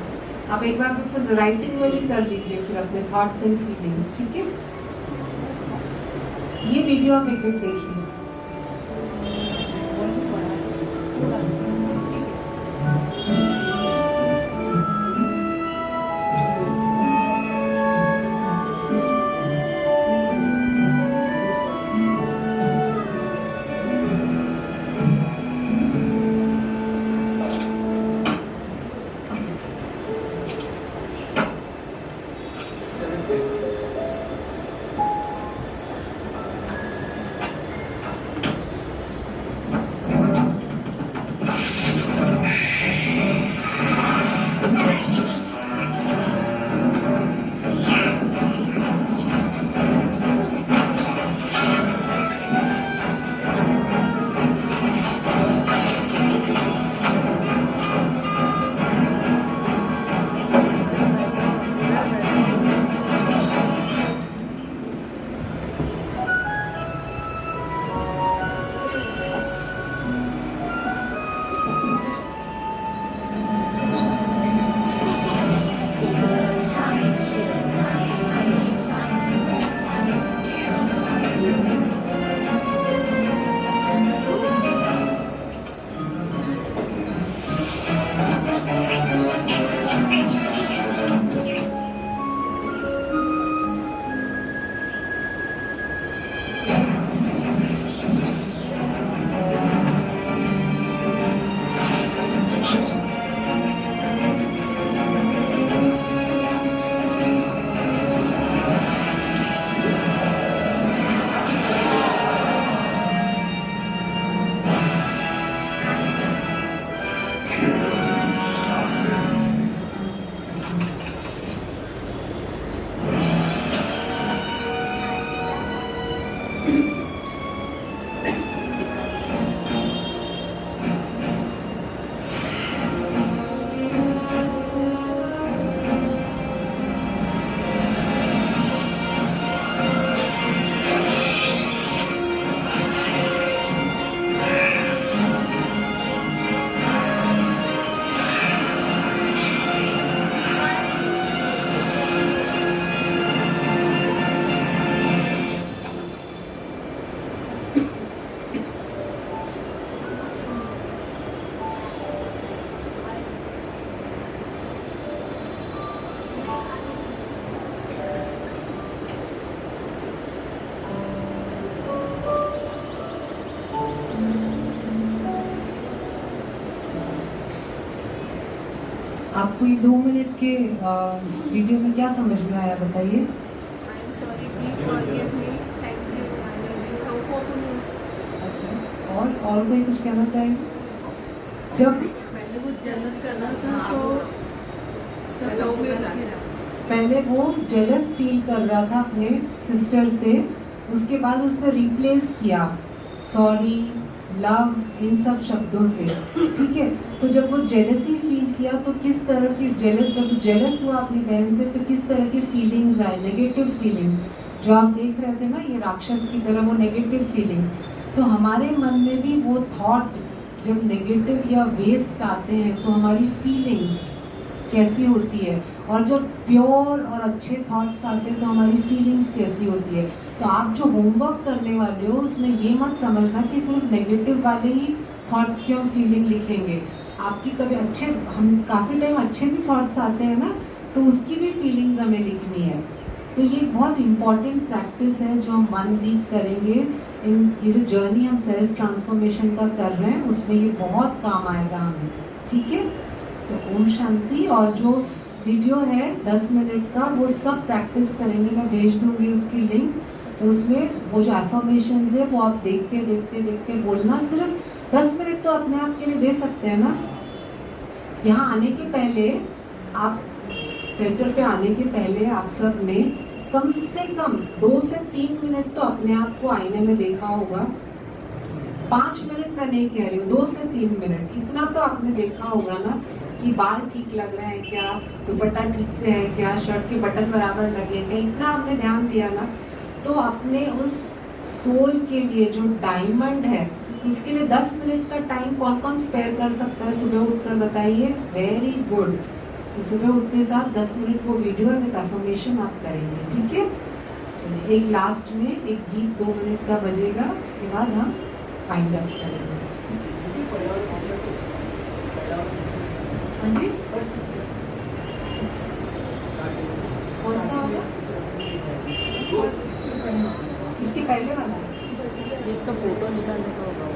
आप एक बार फिर राइटिंग में भी कर लीजिए फिर अपने थॉट्स एंड फीलिंग्स। ठीक है, ये वीडियो आप एक बार देख लीजिए। आपको ये 2 मिनट के इस वीडियो में क्या समझ में आया बताइए? I am sorry, please forgive me. Thank you. I will be so hopeful. अच्छा, और कोई कुछ कहना चाहेंगे? जब पहले वो jealous कर रहा था हाँ, तो वो- उसका पहले सब वो मिल मिल रहा था। पहले वो जेलस फील कर रहा था अपने सिस्टर से, उसके बाद उसने रिप्लेस किया सॉरी, लव, इन सब शब्दों से, ठीक है। तो जब वो जेलसी फील किया तो किस तरह की जब जेलस हुआ अपनी बहन से तो किस तरह की फीलिंग्स आए, नेगेटिव फीलिंग्स, जो आप देख रहे थे ना ये राक्षस की तरह, वो नेगेटिव फीलिंग्स। तो हमारे मन में भी वो थॉट जब नेगेटिव या वेस्ट आते हैं तो हमारी फीलिंग्स कैसी होती है, और जब प्योर और अच्छे थॉट्स आते हैं तो हमारी फीलिंग्स कैसी होती है। तो आप जो होमवर्क करने वाले हो उसमें ये मत समझना कि सिर्फ नेगेटिव वाले ही थॉट्स की हम फीलिंग लिखेंगे। आपकी कभी अच्छे, हम काफ़ी टाइम अच्छे भी थॉट्स आते हैं ना, तो उसकी भी फीलिंग्स हमें लिखनी है। तो ये बहुत इम्पॉर्टेंट प्रैक्टिस है जो हम 1 वीक करेंगे। ये जो जर्नी हम सेल्फ ट्रांसफॉर्मेशन का कर रहे हैं उसमें ये बहुत काम आएगा हमें, ठीक है। तो ओम शांति। और जो वीडियो है 10 मिनट का वो सब प्रैक्टिस करेंगे, मैं भेज दूंगी उसकी लिंक। तो उसमें वो जो एफर्मेशंस है वो आप देखते देखते देखते बोलना। सिर्फ 10 मिनट तो अपने आप के लिए दे सकते हैं ना। यहाँ आने के पहले, आप सेंटर पे आने के पहले आप सब ने कम से कम 2 से 3 मिनट तो अपने आप को आईने में देखा होगा। 5 मिनट मैं नहीं कह रही हूँ, 2 से 3 मिनट इतना तो आपने देखा होगा ना, कि बाल ठीक लग रहे हैं क्या, दुपट्टा ठीक से है क्या, शर्ट के बटन बराबर लगे क्या, इतना आपने ध्यान दिया ना। तो अपने उस सोल के लिए जो डायमंड है उसके लिए 10 मिनट का टाइम कौन कौन स्पेयर कर सकता है सुबह उठकर बताइए? Very good. तो सुबह उठते साथ 10 मिनट वो वीडियो है विद अफर्मेशन आप करेंगे, ठीक है। चलिए एक लास्ट में एक गीत 2 मिनट का बजेगा, उसके बाद हम फाइंड अप करेंगे। हाँ जी, कौन सा होगा? इसके पहले वाला इसका फोटो निकालने का होगा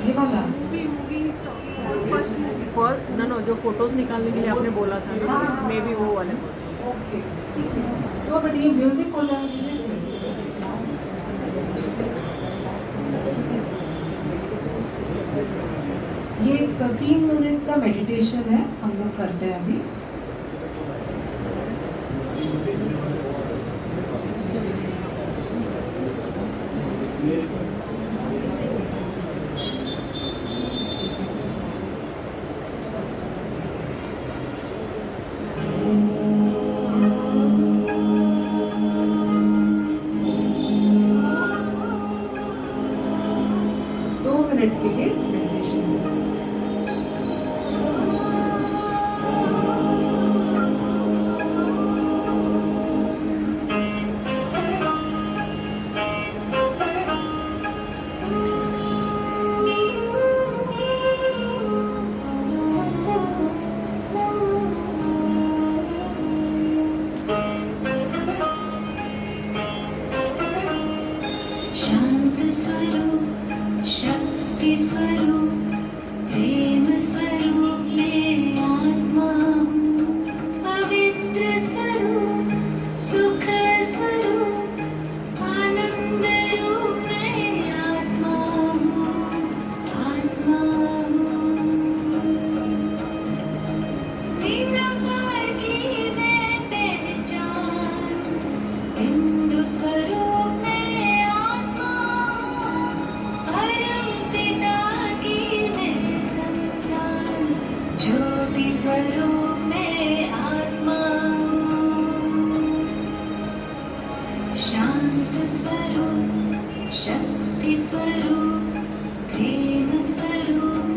ये वाला। Movie is talking about first movie. For no जो फोटोज निकालने के लिए आपने बोला था ना, हाँ। मे बी वो वाले। ओके ठीक है। तो बट ये म्यूजिक हो जाने दीजिए फिर। ये 3 मिनट का मेडिटेशन है, हम लोग करते हैं अभी। मिनट के लिए मेडिटेशन। शांत स्वरूप, शक्ति स्वरूप, प्रेम स्वरूप में आत्मा हूँ। पवित्र स्वरूप, सुख स्वरूप, आनंद रूप में आत्मा हूँ, आत्मा हूँ। निराकार की मैं पहचान, बिंदु स्वरूप में आत्मा हूँ। परम पिता की मैं संतान, ज्योति स्वरूप में आत्मा हूँ। शांत स्वरूप, शक्ति स्वरूप, प्रेम स्वरूप